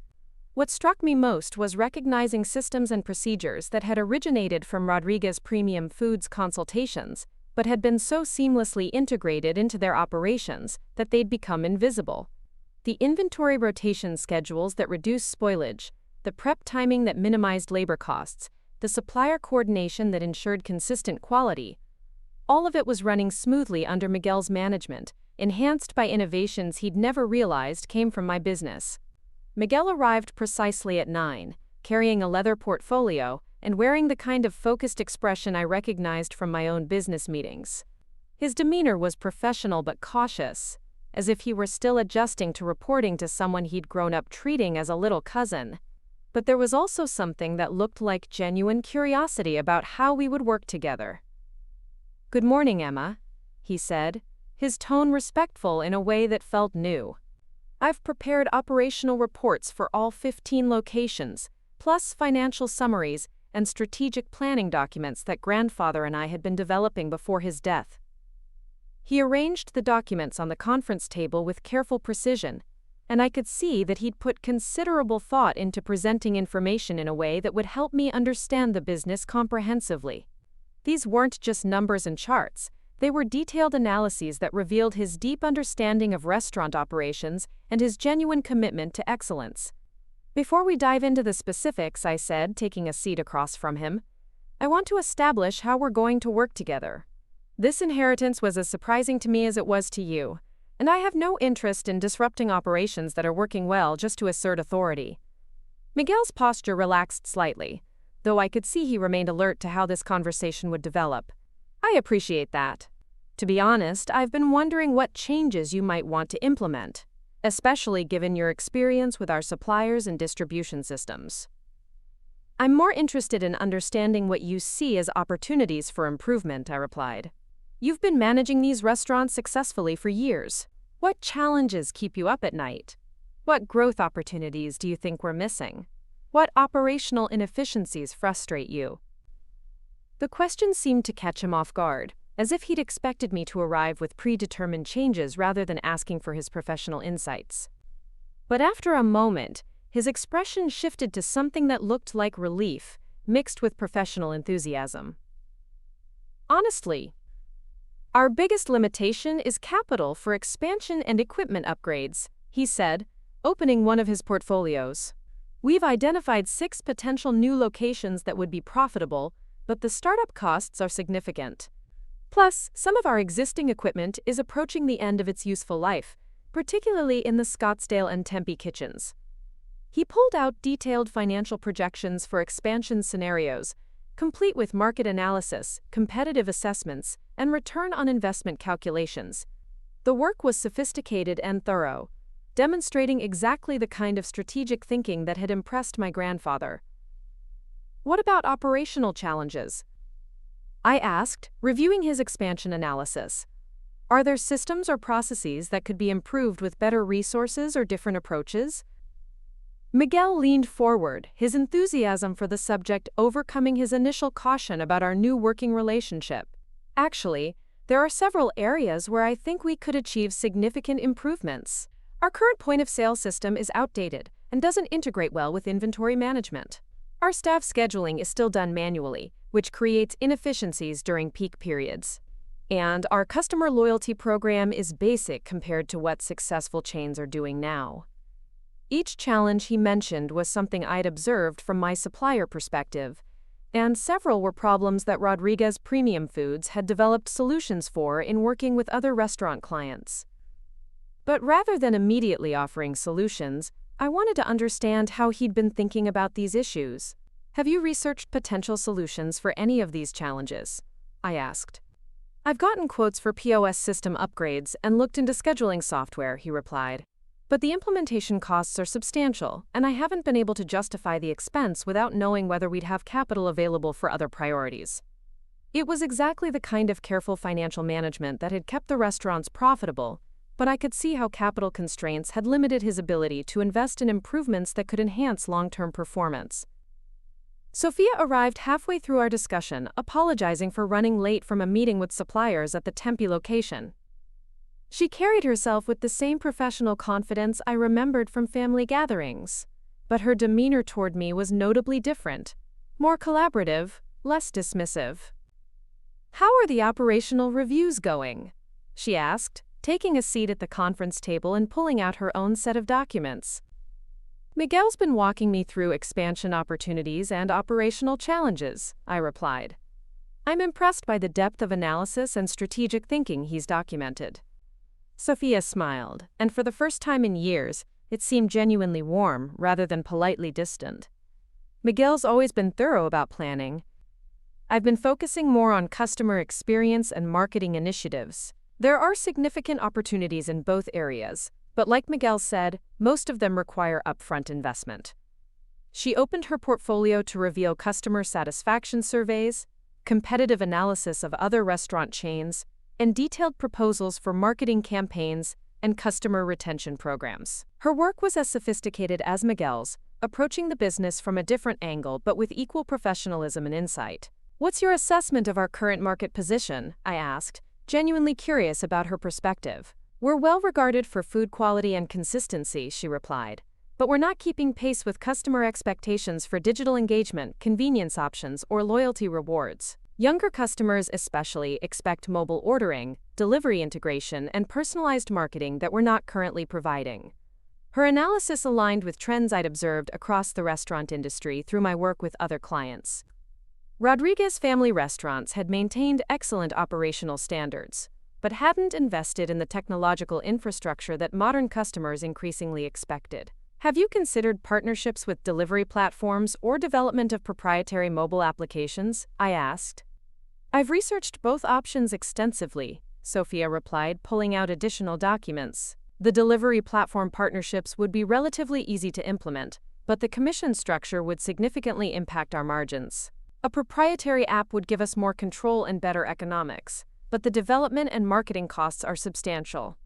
What struck me most was recognizing systems and procedures that had originated from Rodriguez Premium Foods consultations, but had been so seamlessly integrated into their operations that they'd become invisible. The inventory rotation schedules that reduced spoilage, the prep timing that minimized labor costs, the supplier coordination that ensured consistent quality, all of it was running smoothly under Miguel's management, enhanced by innovations he'd never realized came from my business. Miguel arrived precisely at 9, carrying a leather portfolio and wearing the kind of focused expression I recognized from my own business meetings. His demeanor was professional but cautious, as if he were still adjusting to reporting to someone he'd grown up treating as a little cousin. But there was also something that looked like genuine curiosity about how we would work together. "Good morning, Emma," he said, his tone respectful in a way that felt new. "I've prepared operational reports for all 15 locations, plus financial summaries and strategic planning documents that grandfather and I had been developing before his death. He arranged the documents on the conference table with careful precision, and I could see that he'd put considerable thought into presenting information in a way that would help me understand the business comprehensively. These weren't just numbers and charts, they were detailed analyses that revealed his deep understanding of restaurant operations and his genuine commitment to excellence. Before we dive into the specifics, I said, taking a seat across from him, I want to establish how we're going to work together. This inheritance was as surprising to me as it was to you, and I have no interest in disrupting operations that are working well just to assert authority. Miguel's posture relaxed slightly, though I could see he remained alert to how this conversation would develop. I appreciate that. To be honest, I've been wondering what changes you might want to implement, especially given your experience with our suppliers and distribution systems. I'm more interested in understanding what you see as opportunities for improvement, I replied. You've been managing these restaurants successfully for years. What challenges keep you up at night? What growth opportunities do you think we're missing? What operational inefficiencies frustrate you? The question seemed to catch him off guard, as if he'd expected me to arrive with predetermined changes rather than asking for his professional insights. But after a moment, his expression shifted to something that looked like relief, mixed with professional enthusiasm. Honestly, our biggest limitation is capital for expansion and equipment upgrades, he said, opening one of his portfolios. We've identified 6 potential new locations that would be profitable, but the startup costs are significant. Plus, some of our existing equipment is approaching the end of its useful life, particularly in the Scottsdale and Tempe kitchens. He pulled out detailed financial projections for expansion scenarios, complete with market analysis, competitive assessments, and return on investment calculations. The work was sophisticated and thorough, demonstrating exactly the kind of strategic thinking that had impressed my grandfather. What about operational challenges? I asked, reviewing his expansion analysis. Are there systems or processes that could be improved with better resources or different approaches? Miguel leaned forward, his enthusiasm for the subject overcoming his initial caution about our new working relationship. Actually, there are several areas where I think we could achieve significant improvements. Our current point-of-sale system is outdated and doesn't integrate well with inventory management. Our staff scheduling is still done manually, which creates inefficiencies during peak periods. And our customer loyalty program is basic compared to what successful chains are doing now. Each challenge he mentioned was something I'd observed from my supplier perspective, and several were problems that Rodriguez Premium Foods had developed solutions for in working with other restaurant clients. But rather than immediately offering solutions, I wanted to understand how he'd been thinking about these issues. Have you researched potential solutions for any of these challenges? I asked. I've gotten quotes for POS system upgrades and looked into scheduling software, he replied. But the implementation costs are substantial, and I haven't been able to justify the expense without knowing whether we'd have capital available for other priorities. It was exactly the kind of careful financial management that had kept the restaurants profitable, but I could see how capital constraints had limited his ability to invest in improvements that could enhance long-term performance. Sophia arrived halfway through our discussion, apologizing for running late from a meeting with suppliers at the Tempe location. She carried herself with the same professional confidence I remembered from family gatherings, but her demeanor toward me was notably different, more collaborative, less dismissive. How are the operational reviews going? She asked, taking a seat at the conference table and pulling out her own set of documents. Miguel's been walking me through expansion opportunities and operational challenges, I replied. I'm impressed by the depth of analysis and strategic thinking he's documented. Sophia smiled, and for the first time in years, it seemed genuinely warm rather than politely distant. Miguel's always been thorough about planning. I've been focusing more on customer experience and marketing initiatives. There are significant opportunities in both areas, but like Miguel said, most of them require upfront investment. She opened her portfolio to reveal customer satisfaction surveys, competitive analysis of other restaurant chains, and detailed proposals for marketing campaigns and customer retention programs. Her work was as sophisticated as Miguel's, approaching the business from a different angle but with equal professionalism and insight. "What's your assessment of our current market position?" I asked, genuinely curious about her perspective. "We're well regarded for food quality and consistency," she replied. "But we're not keeping pace with customer expectations for digital engagement, convenience options, or loyalty rewards. Younger customers especially expect mobile ordering, delivery integration, and personalized marketing that we're not currently providing." Her analysis aligned with trends I'd observed across the restaurant industry through my work with other clients. Rodriguez family restaurants had maintained excellent operational standards, but hadn't invested in the technological infrastructure that modern customers increasingly expected. "Have you considered partnerships with delivery platforms or development of proprietary mobile applications?" I asked. "I've researched both options extensively," Sophia replied, pulling out additional documents. "The delivery platform partnerships would be relatively easy to implement, but the commission structure would significantly impact our margins. A proprietary app would give us more control and better economics, but the development and marketing costs are substantial."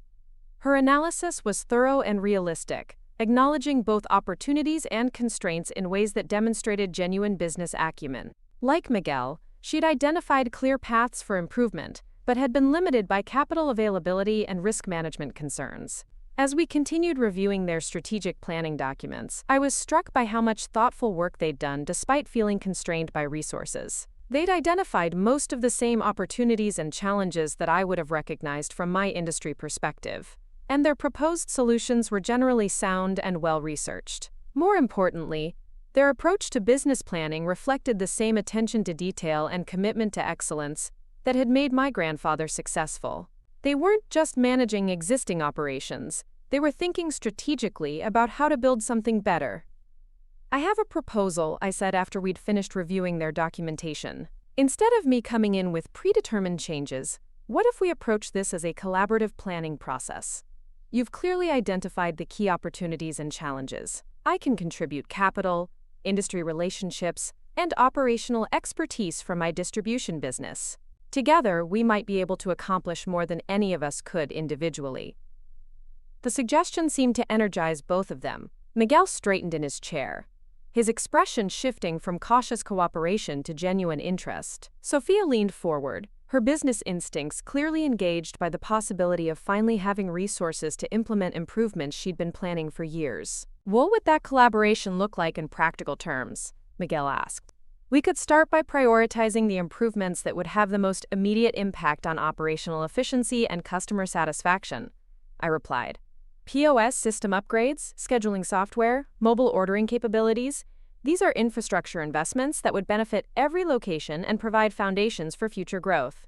Her analysis was thorough and realistic, acknowledging both opportunities and constraints in ways that demonstrated genuine business acumen. Like Miguel, she'd identified clear paths for improvement, but had been limited by capital availability and risk management concerns. As we continued reviewing their strategic planning documents, I was struck by how much thoughtful work they'd done despite feeling constrained by resources. They'd identified most of the same opportunities and challenges that I would have recognized from my industry perspective, and their proposed solutions were generally sound and well-researched. More importantly, their approach to business planning reflected the same attention to detail and commitment to excellence that had made my grandfather successful. They weren't just managing existing operations, they were thinking strategically about how to build something better. "I have a proposal," I said after we'd finished reviewing their documentation. "Instead of me coming in with predetermined changes, what if we approach this as a collaborative planning process? You've clearly identified the key opportunities and challenges. I can contribute capital, industry relationships, and operational expertise from my distribution business. Together, we might be able to accomplish more than any of us could individually." The suggestion seemed to energize both of them. Miguel straightened in his chair, his expression shifting from cautious cooperation to genuine interest. Sophia leaned forward, her business instincts clearly engaged by the possibility of finally having resources to implement improvements she'd been planning for years. "What would that collaboration look like in practical terms?" Miguel asked. "We could start by prioritizing the improvements that would have the most immediate impact on operational efficiency and customer satisfaction," I replied. "POS system upgrades, scheduling software, mobile ordering capabilities, these are infrastructure investments that would benefit every location and provide foundations for future growth."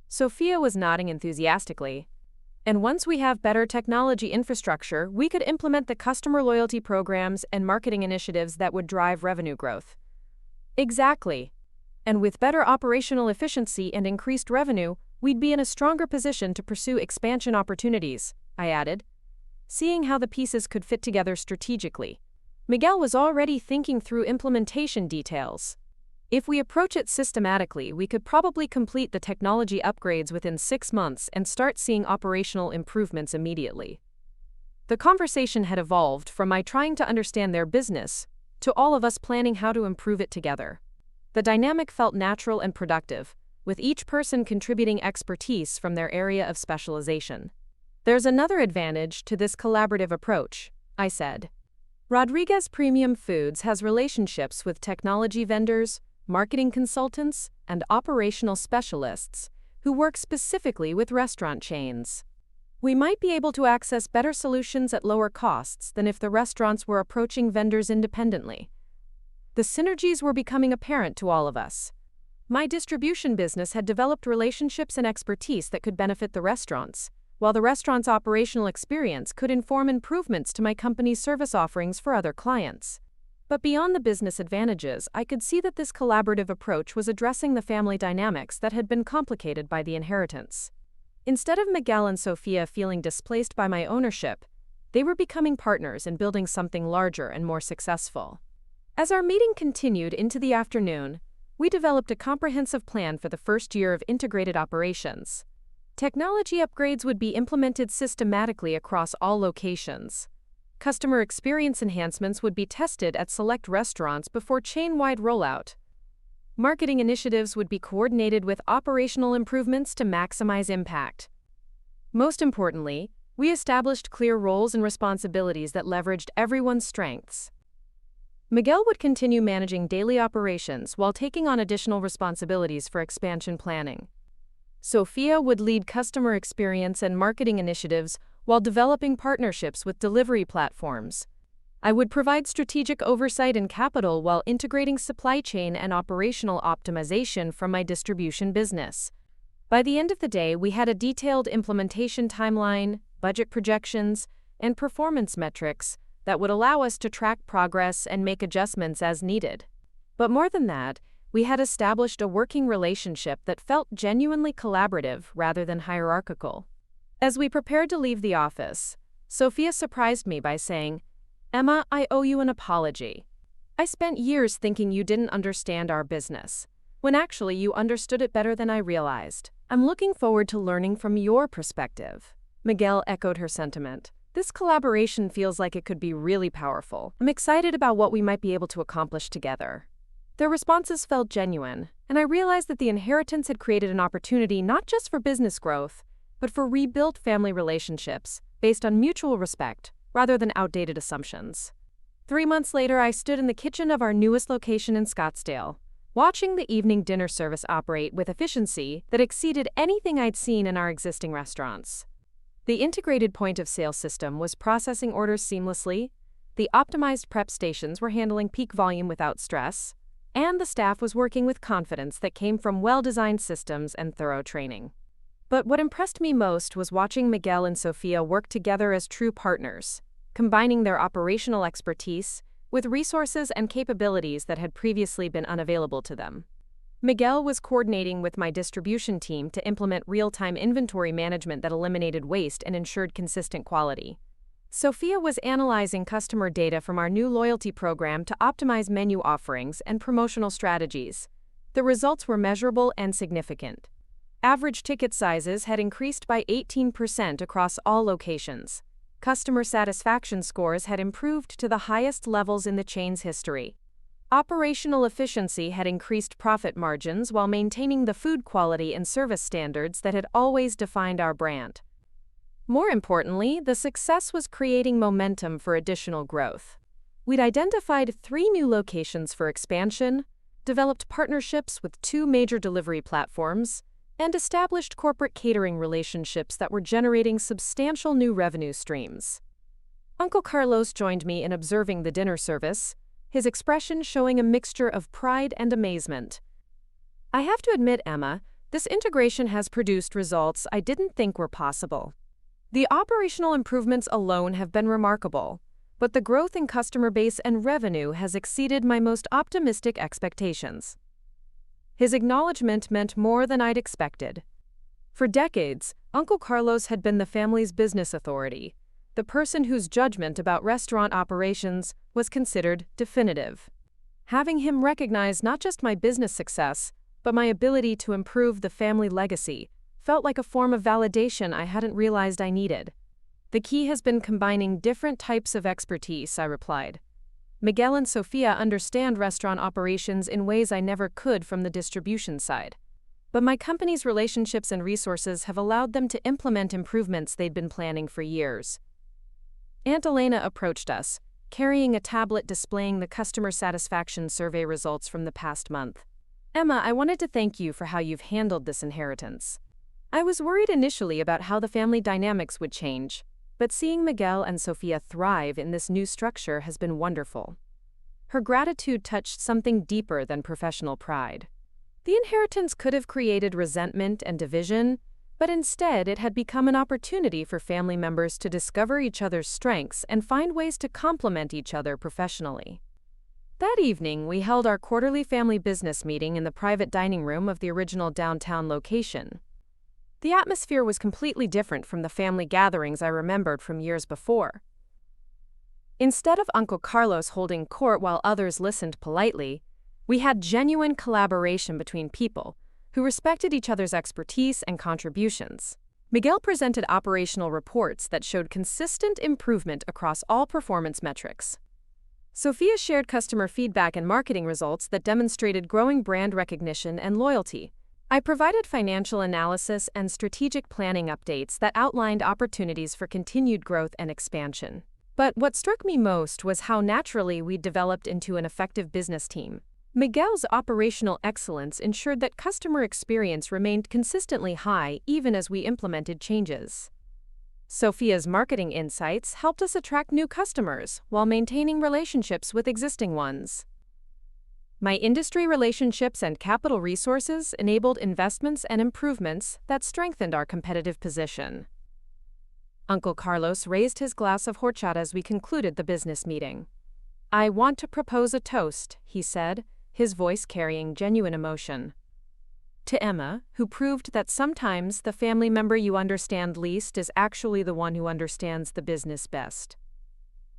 Sophia was nodding enthusiastically. "And once we have better technology infrastructure, we could implement the customer loyalty programs and marketing initiatives that would drive revenue growth." "Exactly. And with better operational efficiency and increased revenue, we'd be in a stronger position to pursue expansion opportunities," I added, seeing how the pieces could fit together strategically. Miguel was already thinking through implementation details. "If we approach it systematically, we could probably complete the technology upgrades within 6 months and start seeing operational improvements immediately." The conversation had evolved from my trying to understand their business to all of us planning how to improve it together. The dynamic felt natural and productive, with each person contributing expertise from their area of specialization. "There's another advantage to this collaborative approach," I said. "Rodriguez Premium Foods has relationships with technology vendors, marketing consultants, and operational specialists who work specifically with restaurant chains. We might be able to access better solutions at lower costs than if the restaurants were approaching vendors independently." The synergies were becoming apparent to all of us. My distribution business had developed relationships and expertise that could benefit the restaurants, while the restaurant's operational experience could inform improvements to my company's service offerings for other clients. But beyond the business advantages, I could see that this collaborative approach was addressing the family dynamics that had been complicated by the inheritance. Instead of Miguel and Sophia feeling displaced by my ownership, they were becoming partners in building something larger and more successful. As our meeting continued into the afternoon, we developed a comprehensive plan for the first year of integrated operations. Technology upgrades would be implemented systematically across all locations. Customer experience enhancements would be tested at select restaurants before chain-wide rollout. Marketing initiatives would be coordinated with operational improvements to maximize impact. Most importantly, we established clear roles and responsibilities that leveraged everyone's strengths. Miguel would continue managing daily operations while taking on additional responsibilities for expansion planning. Sophia would lead customer experience and marketing initiatives while developing partnerships with delivery platforms. I would provide strategic oversight and capital while integrating supply chain and operational optimization from my distribution business. By the end of the day, we had a detailed implementation timeline, budget projections, and performance metrics that would allow us to track progress and make adjustments as needed. But more than that, we had established a working relationship that felt genuinely collaborative rather than hierarchical. As we prepared to leave the office, Sophia surprised me by saying, "Emma, I owe you an apology. I spent years thinking you didn't understand our business, when actually you understood it better than I realized. I'm looking forward to learning from your perspective." Miguel echoed her sentiment. "This collaboration feels like it could be really powerful. I'm excited about what we might be able to accomplish together." Their responses felt genuine, and I realized that the inheritance had created an opportunity not just for business growth, but for rebuilt family relationships based on mutual respect rather than outdated assumptions. 3 months later, I stood in the kitchen of our newest location in Scottsdale, watching the evening dinner service operate with efficiency that exceeded anything I'd seen in our existing restaurants. The integrated point-of-sale system was processing orders seamlessly, the optimized prep stations were handling peak volume without stress, and the staff was working with confidence that came from well-designed systems and thorough training. But what impressed me most was watching Miguel and Sophia work together as true partners, combining their operational expertise with resources and capabilities that had previously been unavailable to them. Miguel was coordinating with my distribution team to implement real-time inventory management that eliminated waste and ensured consistent quality. Sophia was analyzing customer data from our new loyalty program to optimize menu offerings and promotional strategies. The results were measurable and significant. Average ticket sizes had increased by 18% across all locations. Customer satisfaction scores had improved to the highest levels in the chain's history. Operational efficiency had increased profit margins while maintaining the food quality and service standards that had always defined our brand. More importantly, the success was creating momentum for additional growth. We'd identified 3 new locations for expansion, developed partnerships with 2 major delivery platforms, and established corporate catering relationships that were generating substantial new revenue streams. Uncle Carlos joined me in observing the dinner service, his expression showing a mixture of pride and amazement. "I have to admit, Emma, this integration has produced results I didn't think were possible. The operational improvements alone have been remarkable, but the growth in customer base and revenue has exceeded my most optimistic expectations." His acknowledgement meant more than I'd expected. For decades, Uncle Carlos had been the family's business authority, the person whose judgment about restaurant operations was considered definitive. Having him recognize not just my business success, but my ability to improve the family legacy felt like a form of validation I hadn't realized I needed. "The key has been combining different types of expertise," I replied. "Miguel and Sophia understand restaurant operations in ways I never could from the distribution side. But my company's relationships and resources have allowed them to implement improvements they'd been planning for years." Aunt Elena approached us, carrying a tablet displaying the customer satisfaction survey results from the past month. "Emma, I wanted to thank you for how you've handled this inheritance. I was worried initially about how the family dynamics would change, but seeing Miguel and Sophia thrive in this new structure has been wonderful." Her gratitude touched something deeper than professional pride. The inheritance could have created resentment and division, but instead it had become an opportunity for family members to discover each other's strengths and find ways to complement each other professionally. That evening, we held our quarterly family business meeting in the private dining room of the original downtown location. The atmosphere was completely different from the family gatherings I remembered from years before. Instead of Uncle Carlos holding court while others listened politely, we had genuine collaboration between people who respected each other's expertise and contributions. Miguel presented operational reports that showed consistent improvement across all performance metrics. Sophia shared customer feedback and marketing results that demonstrated growing brand recognition and loyalty. I provided financial analysis and strategic planning updates that outlined opportunities for continued growth and expansion. But what struck me most was how naturally we developed into an effective business team. Miguel's operational excellence ensured that customer experience remained consistently high even as we implemented changes. Sophia's marketing insights helped us attract new customers while maintaining relationships with existing ones. My industry relationships and capital resources enabled investments and improvements that strengthened our competitive position. Uncle Carlos raised his glass of horchata as we concluded the business meeting. "I want to propose a toast," he said, his voice carrying genuine emotion. "To Emma, who proved that sometimes the family member you understand least is actually the one who understands the business best."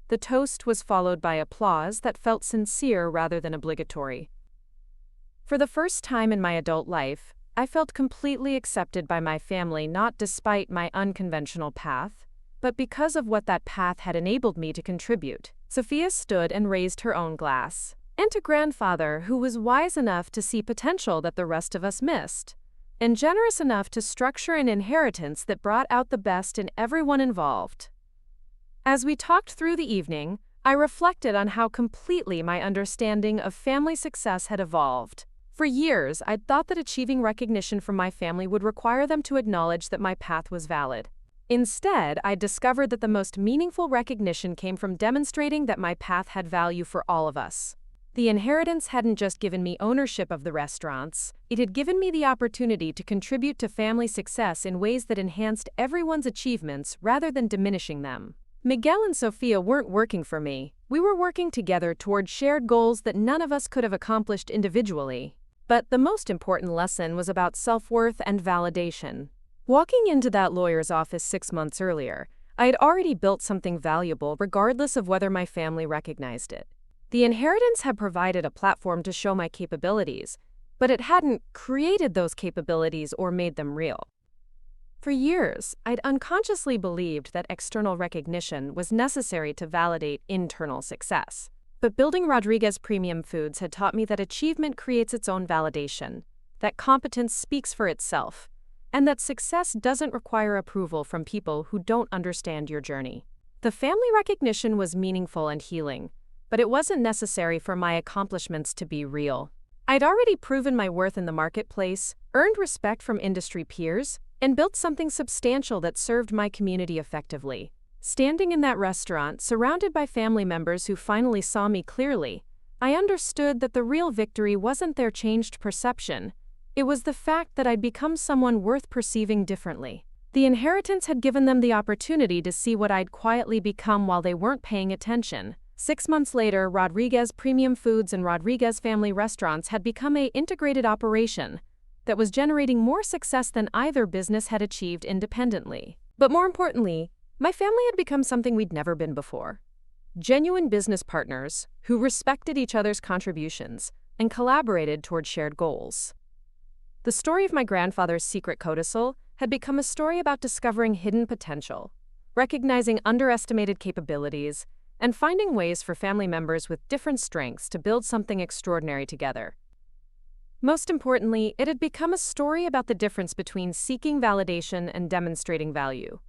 The toast was followed by applause that felt sincere rather than obligatory. For the first time in my adult life, I felt completely accepted by my family, not despite my unconventional path, but because of what that path had enabled me to contribute. Sophia stood and raised her own glass. "And to grandfather, who was wise enough to see potential that the rest of us missed, and generous enough to structure an inheritance that brought out the best in everyone involved." As we talked through the evening, I reflected on how completely my understanding of family success had evolved. For years, I'd thought that achieving recognition from my family would require them to acknowledge that my path was valid. Instead, I discovered that the most meaningful recognition came from demonstrating that my path had value for all of us. The inheritance hadn't just given me ownership of the restaurants, it had given me the opportunity to contribute to family success in ways that enhanced everyone's achievements rather than diminishing them. Miguel and Sophia weren't working for me. We were working together toward shared goals that none of us could have accomplished individually. But the most important lesson was about self-worth and validation. Walking into that lawyer's office 6 months earlier, I had already built something valuable regardless of whether my family recognized it. The inheritance had provided a platform to show my capabilities, but it hadn't created those capabilities or made them real. For years, I'd unconsciously believed that external recognition was necessary to validate internal success. But building Rodriguez Premium Foods had taught me that achievement creates its own validation, that competence speaks for itself, and that success doesn't require approval from people who don't understand your journey. The family recognition was meaningful and healing, but it wasn't necessary for my accomplishments to be real. I'd already proven my worth in the marketplace, earned respect from industry peers, and built something substantial that served my community effectively. Standing in that restaurant, surrounded by family members who finally saw me clearly, I understood that the real victory wasn't their changed perception. It was the fact that I'd become someone worth perceiving differently. The inheritance had given them the opportunity to see what I'd quietly become while they weren't paying attention. 6 months later, Rodriguez Premium Foods and Rodriguez Family Restaurants had become an integrated operation that was generating more success than either business had achieved independently. But more importantly, my family had become something we'd never been before. Genuine business partners who respected each other's contributions and collaborated toward shared goals. The story of my grandfather's secret codicil had become a story about discovering hidden potential, recognizing underestimated capabilities, and finding ways for family members with different strengths to build something extraordinary together. Most importantly, it had become a story about the difference between seeking validation and demonstrating value.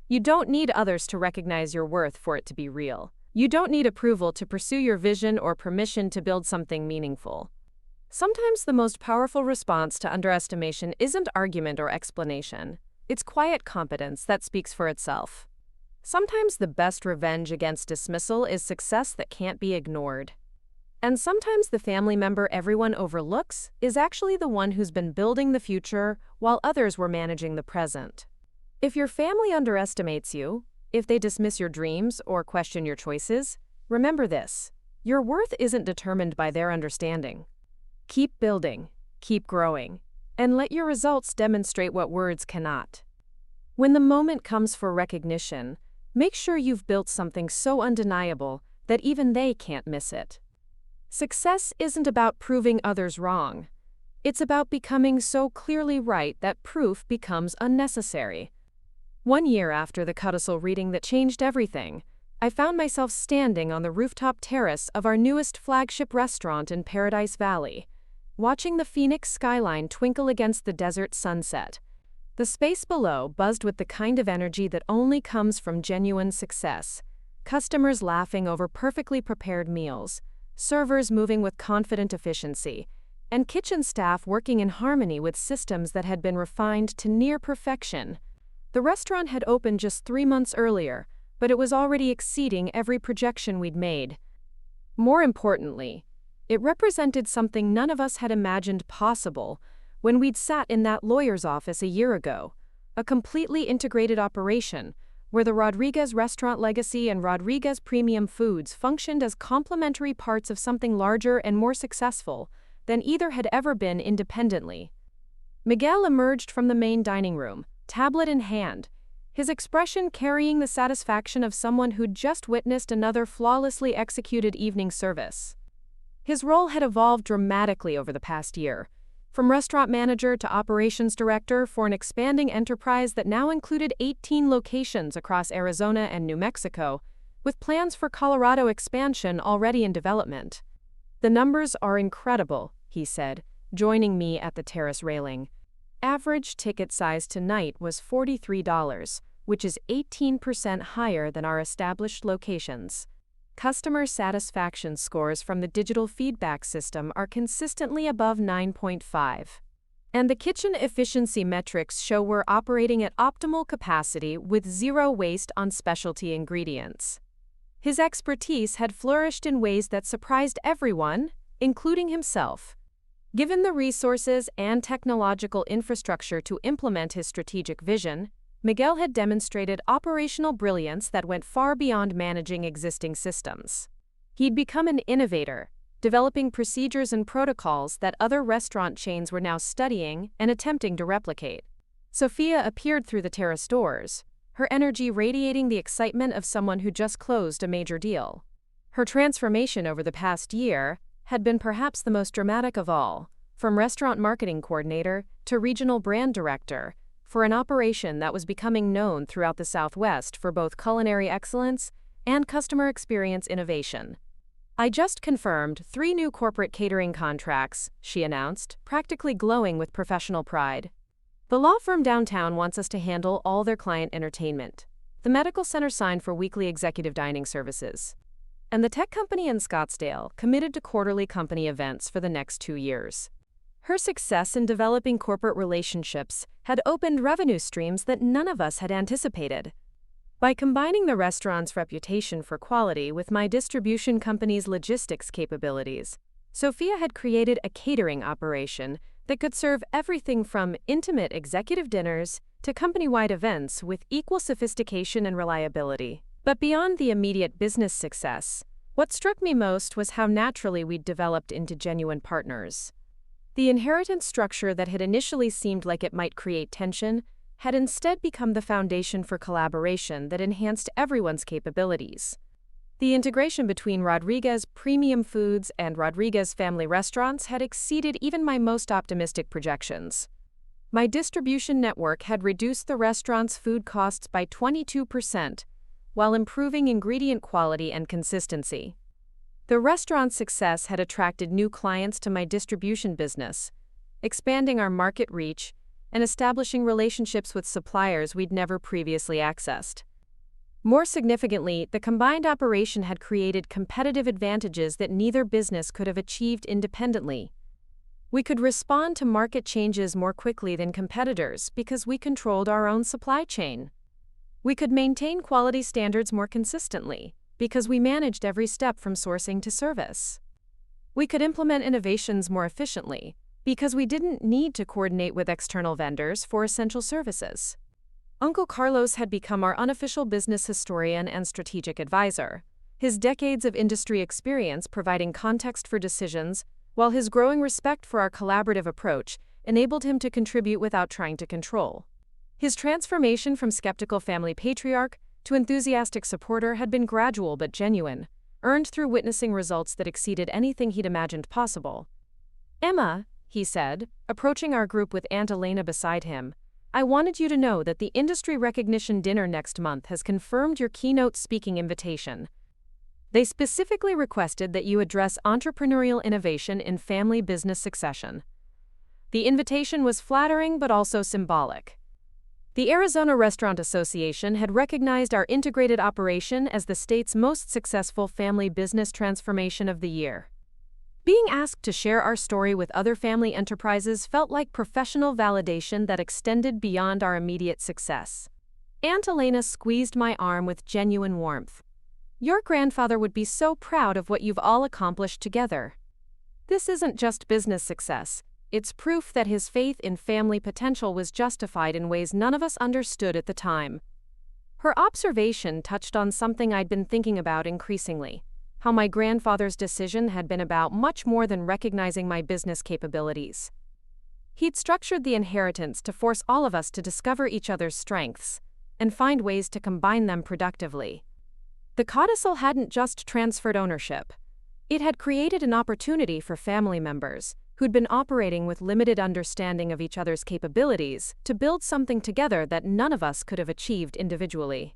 You don't need others to recognize your worth for it to be real. You don't need approval to pursue your vision or permission to build something meaningful. Sometimes the most powerful response to underestimation isn't argument or explanation. It's quiet competence that speaks for itself. Sometimes the best revenge against dismissal is success that can't be ignored. And sometimes the family member everyone overlooks is actually the one who's been building the future while others were managing the present. If your family underestimates you, if they dismiss your dreams or question your choices, remember this: your worth isn't determined by their understanding. Keep building, keep growing, and let your results demonstrate what words cannot. When the moment comes for recognition, make sure you've built something so undeniable that even they can't miss it. Success isn't about proving others wrong. It's about becoming so clearly right that proof becomes unnecessary. 1 year after the Codicil reading that changed everything, I found myself standing on the rooftop terrace of our newest flagship restaurant in Paradise Valley, watching the Phoenix skyline twinkle against the desert sunset. The space below buzzed with the kind of energy that only comes from genuine success. Customers laughing over perfectly prepared meals, servers moving with confident efficiency, and kitchen staff working in harmony with systems that had been refined to near perfection. The restaurant had opened just 3 months earlier, but it was already exceeding every projection we'd made. More importantly, it represented something none of us had imagined possible when we'd sat in that lawyer's office a year ago, a completely integrated operation where the Rodriguez restaurant legacy and Rodriguez premium foods functioned as complementary parts of something larger and more successful than either had ever been independently. Miguel emerged from the main dining room, tablet in hand, his expression carrying the satisfaction of someone who'd just witnessed another flawlessly executed evening service. His role had evolved dramatically over the past year, from restaurant manager to operations director for an expanding enterprise that now included 18 locations across Arizona and New Mexico, with plans for Colorado expansion already in development. "The numbers are incredible," he said, joining me at the terrace railing. Average ticket size tonight was $43, which is 18% higher than our established locations. Customer satisfaction scores from the digital feedback system are consistently above 9.5. And the kitchen efficiency metrics show we're operating at optimal capacity with zero waste on specialty ingredients. His expertise had flourished in ways that surprised everyone, including himself. Given the resources and technological infrastructure to implement his strategic vision, Miguel had demonstrated operational brilliance that went far beyond managing existing systems. He'd become an innovator, developing procedures and protocols that other restaurant chains were now studying and attempting to replicate. Sophia appeared through the terrace doors, her energy radiating the excitement of someone who just closed a major deal. Her transformation over the past year had been perhaps the most dramatic of all, from restaurant marketing coordinator to regional brand director, for an operation that was becoming known throughout the Southwest for both culinary excellence and customer experience innovation. "I just confirmed 3 new corporate catering contracts," she announced, practically glowing with professional pride. "The law firm downtown wants us to handle all their client entertainment. The medical center signed for weekly executive dining services. And the tech company in Scottsdale committed to quarterly company events for the next 2 years." Her success in developing corporate relationships had opened revenue streams that none of us had anticipated. By combining the restaurant's reputation for quality with my distribution company's logistics capabilities, Sophia had created a catering operation that could serve everything from intimate executive dinners to company-wide events with equal sophistication and reliability. But beyond the immediate business success, what struck me most was how naturally we'd developed into genuine partners. The inheritance structure that had initially seemed like it might create tension had instead become the foundation for collaboration that enhanced everyone's capabilities. The integration between Rodriguez Premium Foods and Rodriguez Family Restaurants had exceeded even my most optimistic projections. My distribution network had reduced the restaurant's food costs by 22%, while improving ingredient quality and consistency. The restaurant's success had attracted new clients to my distribution business, expanding our market reach and establishing relationships with suppliers we'd never previously accessed. More significantly, the combined operation had created competitive advantages that neither business could have achieved independently. We could respond to market changes more quickly than competitors because we controlled our own supply chain. We could maintain quality standards more consistently because we managed every step from sourcing to service. We could implement innovations more efficiently because we didn't need to coordinate with external vendors for essential services. Uncle Carlos had become our unofficial business historian and strategic advisor, his decades of industry experience providing context for decisions, while his growing respect for our collaborative approach enabled him to contribute without trying to control. His transformation from skeptical family patriarch to enthusiastic supporter had been gradual but genuine, earned through witnessing results that exceeded anything he'd imagined possible. "Emma," he said, approaching our group with Aunt Elena beside him, I wanted you to know that the industry recognition dinner next month has confirmed your keynote speaking invitation. They specifically requested that you address entrepreneurial innovation in family business succession. The invitation was flattering but also symbolic. The Arizona Restaurant Association had recognized our integrated operation as the state's most successful family business transformation of the year. Being asked to share our story with other family enterprises felt like professional validation that extended beyond our immediate success. Aunt Elena squeezed my arm with genuine warmth. Your grandfather would be so proud of what you've all accomplished together. This isn't just business success. It's proof that his faith in family potential was justified in ways none of us understood at the time. Her observation touched on something I'd been thinking about increasingly: how my grandfather's decision had been about much more than recognizing my business capabilities. He'd structured the inheritance to force all of us to discover each other's strengths and find ways to combine them productively. The Codicil hadn't just transferred ownership. It had created an opportunity for family members who'd been operating with limited understanding of each other's capabilities to build something together that none of us could have achieved individually.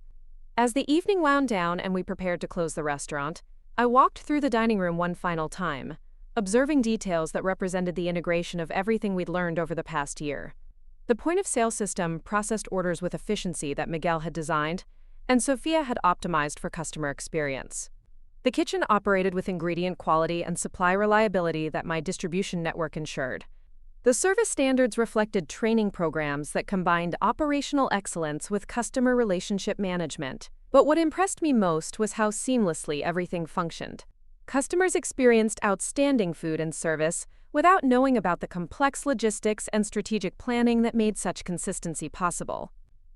As the evening wound down and we prepared to close the restaurant, I walked through the dining room one final time, observing details that represented the integration of everything we'd learned over the past year. The point-of-sale system processed orders with efficiency that Miguel had designed, and Sophia had optimized for customer experience. The kitchen operated with ingredient quality and supply reliability that my distribution network ensured. The service standards reflected training programs that combined operational excellence with customer relationship management. But what impressed me most was how seamlessly everything functioned. Customers experienced outstanding food and service without knowing about the complex logistics and strategic planning that made such consistency possible.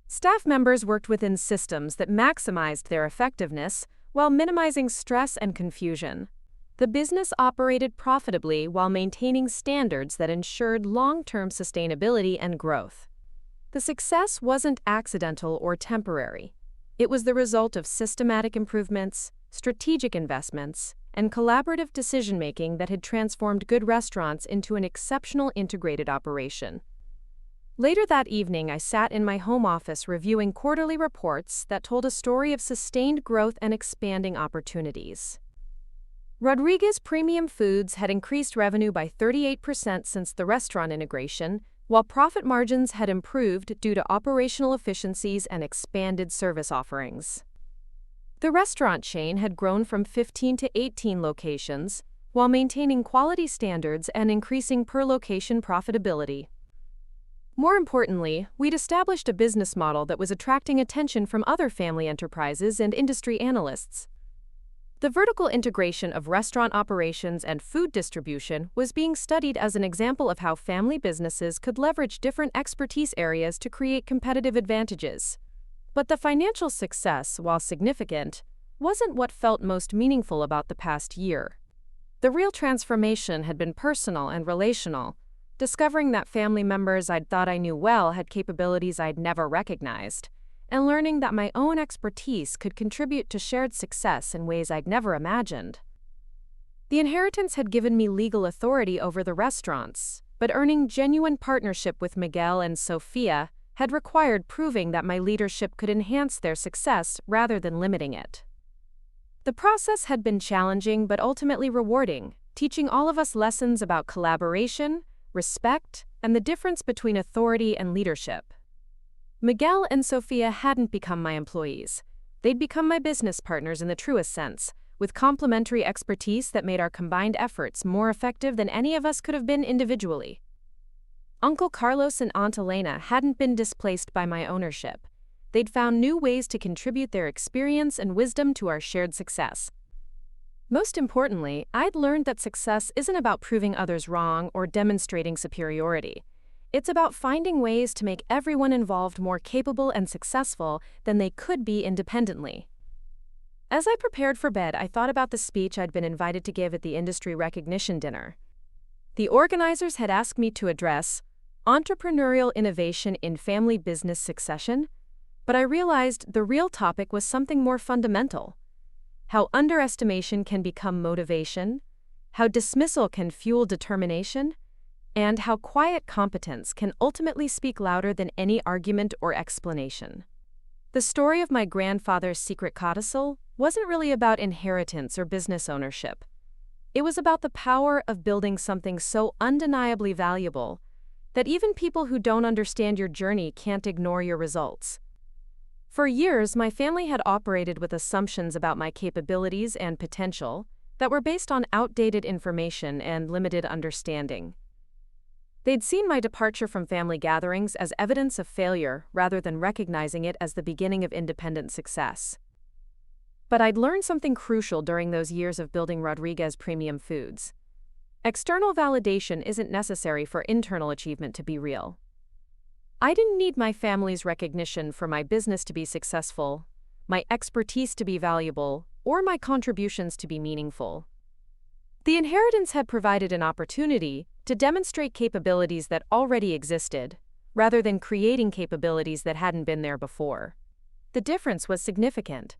Staff members worked within systems that maximized their effectiveness while minimizing stress and confusion. The business operated profitably while maintaining standards that ensured long-term sustainability and growth. The success wasn't accidental or temporary. It was the result of systematic improvements, strategic investments, and collaborative decision-making that had transformed good restaurants into an exceptional integrated operation. Later that evening, I sat in my home office reviewing quarterly reports that told a story of sustained growth and expanding opportunities. Rodriguez Premium Foods had increased revenue by 38% since the restaurant integration, while profit margins had improved due to operational efficiencies and expanded service offerings. The restaurant chain had grown from 15 to 18 locations, while maintaining quality standards and increasing per-location profitability. More importantly, we'd established a business model that was attracting attention from other family enterprises and industry analysts. The vertical integration of restaurant operations and food distribution was being studied as an example of how family businesses could leverage different expertise areas to create competitive advantages. But the financial success, while significant, wasn't what felt most meaningful about the past year. The real transformation had been personal and relational, discovering that family members I'd thought I knew well had capabilities I'd never recognized, and learning that my own expertise could contribute to shared success in ways I'd never imagined. The inheritance had given me legal authority over the restaurants, but earning genuine partnership with Miguel and Sophia had required proving that my leadership could enhance their success rather than limiting it. The process had been challenging but ultimately rewarding, teaching all of us lessons about collaboration, respect, and the difference between authority and leadership. Miguel and Sophia hadn't become my employees. They'd become my business partners in the truest sense, with complementary expertise that made our combined efforts more effective than any of us could have been individually. Uncle Carlos and Aunt Elena hadn't been displaced by my ownership. They'd found new ways to contribute their experience and wisdom to our shared success. Most importantly, I'd learned that success isn't about proving others wrong or demonstrating superiority. It's about finding ways to make everyone involved more capable and successful than they could be independently. As I prepared for bed, I thought about the speech I'd been invited to give at the industry recognition dinner. The organizers had asked me to address entrepreneurial innovation in family business succession, but I realized the real topic was something more fundamental: how underestimation can become motivation, how dismissal can fuel determination, and how quiet competence can ultimately speak louder than any argument or explanation. The story of my grandfather's secret codicil wasn't really about inheritance or business ownership. It was about the power of building something so undeniably valuable that even people who don't understand your journey can't ignore your results. For years, my family had operated with assumptions about my capabilities and potential that were based on outdated information and limited understanding. They'd seen my departure from family gatherings as evidence of failure rather than recognizing it as the beginning of independent success. But I'd learned something crucial during those years of building Rodriguez Premium Foods. External validation isn't necessary for internal achievement to be real. I didn't need my family's recognition for my business to be successful, my expertise to be valuable, or my contributions to be meaningful. The inheritance had provided an opportunity to demonstrate capabilities that already existed, rather than creating capabilities that hadn't been there before. The difference was significant.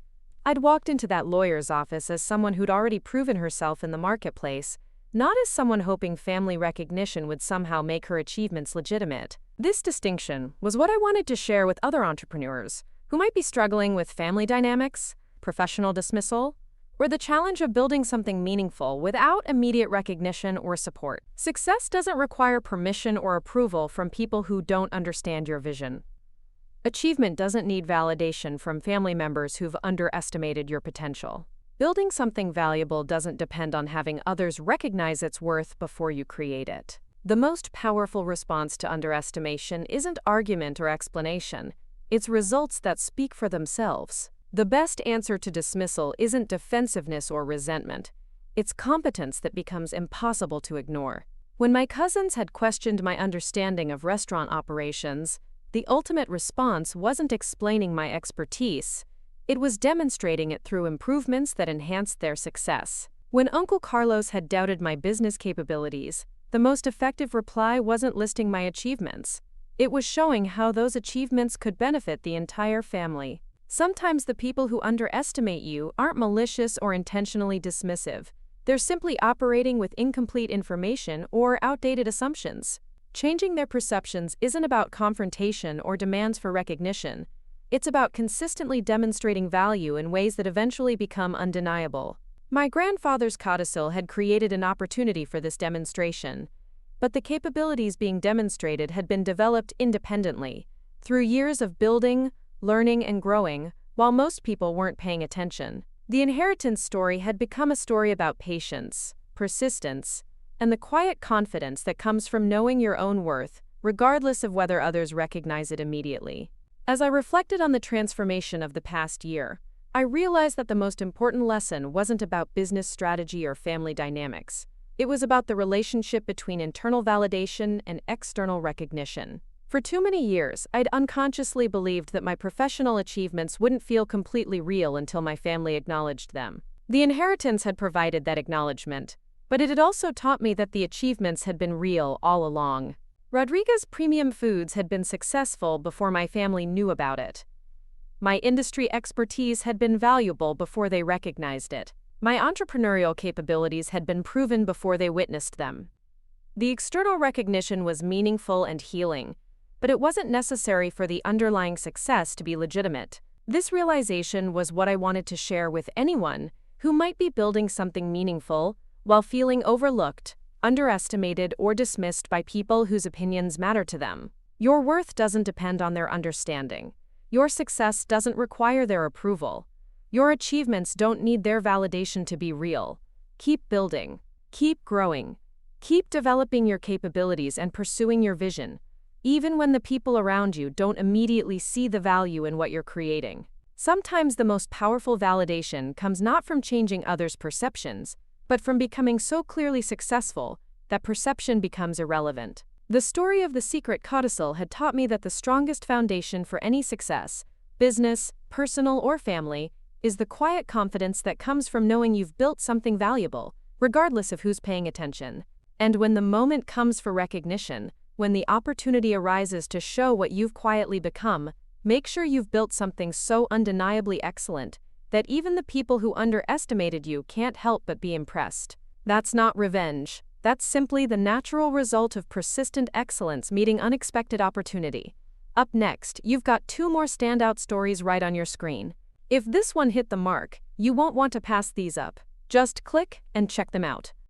I'd walked into that lawyer's office as someone who'd already proven herself in the marketplace, not as someone hoping family recognition would somehow make her achievements legitimate. This distinction was what I wanted to share with other entrepreneurs who might be struggling with family dynamics, professional dismissal, or the challenge of building something meaningful without immediate recognition or support. Success doesn't require permission or approval from people who don't understand your vision. Achievement doesn't need validation from family members who've underestimated your potential. Building something valuable doesn't depend on having others recognize its worth before you create it. The most powerful response to underestimation isn't argument or explanation. It's results that speak for themselves. The best answer to dismissal isn't defensiveness or resentment. It's competence that becomes impossible to ignore. When my cousins had questioned my understanding of restaurant operations, the ultimate response wasn't explaining my expertise. It was demonstrating it through improvements that enhanced their success. When Uncle Carlos had doubted my business capabilities, the most effective reply wasn't listing my achievements. It was showing how those achievements could benefit the entire family. Sometimes the people who underestimate you aren't malicious or intentionally dismissive. They're simply operating with incomplete information or outdated assumptions. Changing their perceptions isn't about confrontation or demands for recognition. It's about consistently demonstrating value in ways that eventually become undeniable. My grandfather's codicil had created an opportunity for this demonstration, but the capabilities being demonstrated had been developed independently, through years of building, learning, and growing, while most people weren't paying attention. The inheritance story had become a story about patience, persistence, and the quiet confidence that comes from knowing your own worth, regardless of whether others recognize it immediately. As I reflected on the transformation of the past year, I realized that the most important lesson wasn't about business strategy or family dynamics. It was about the relationship between internal validation and external recognition. For too many years, I'd unconsciously believed that my professional achievements wouldn't feel completely real until my family acknowledged them. The inheritance had provided that acknowledgement, but it had also taught me that the achievements had been real all along. Rodriguez Premium Foods had been successful before my family knew about it. My industry expertise had been valuable before they recognized it. My entrepreneurial capabilities had been proven before they witnessed them. The external recognition was meaningful and healing, but it wasn't necessary for the underlying success to be legitimate. This realization was what I wanted to share with anyone who might be building something meaningful while feeling overlooked, underestimated, or dismissed by people whose opinions matter to them. Your worth doesn't depend on their understanding. Your success doesn't require their approval. Your achievements don't need their validation to be real. Keep building. Keep growing. Keep developing your capabilities and pursuing your vision, even when the people around you don't immediately see the value in what you're creating. Sometimes the most powerful validation comes not from changing others' perceptions, but from becoming so clearly successful that perception becomes irrelevant. The story of the secret codicil had taught me that the strongest foundation for any success, business, personal, or family, is the quiet confidence that comes from knowing you've built something valuable, regardless of who's paying attention. And when the moment comes for recognition, when the opportunity arises to show what you've quietly become, make sure you've built something so undeniably excellent that even the people who underestimated you can't help but be impressed. That's not revenge. That's simply the natural result of persistent excellence meeting unexpected opportunity. Up next, you've got two more standout stories right on your screen. If this one hit the mark, you won't want to pass these up. Just click and check them out.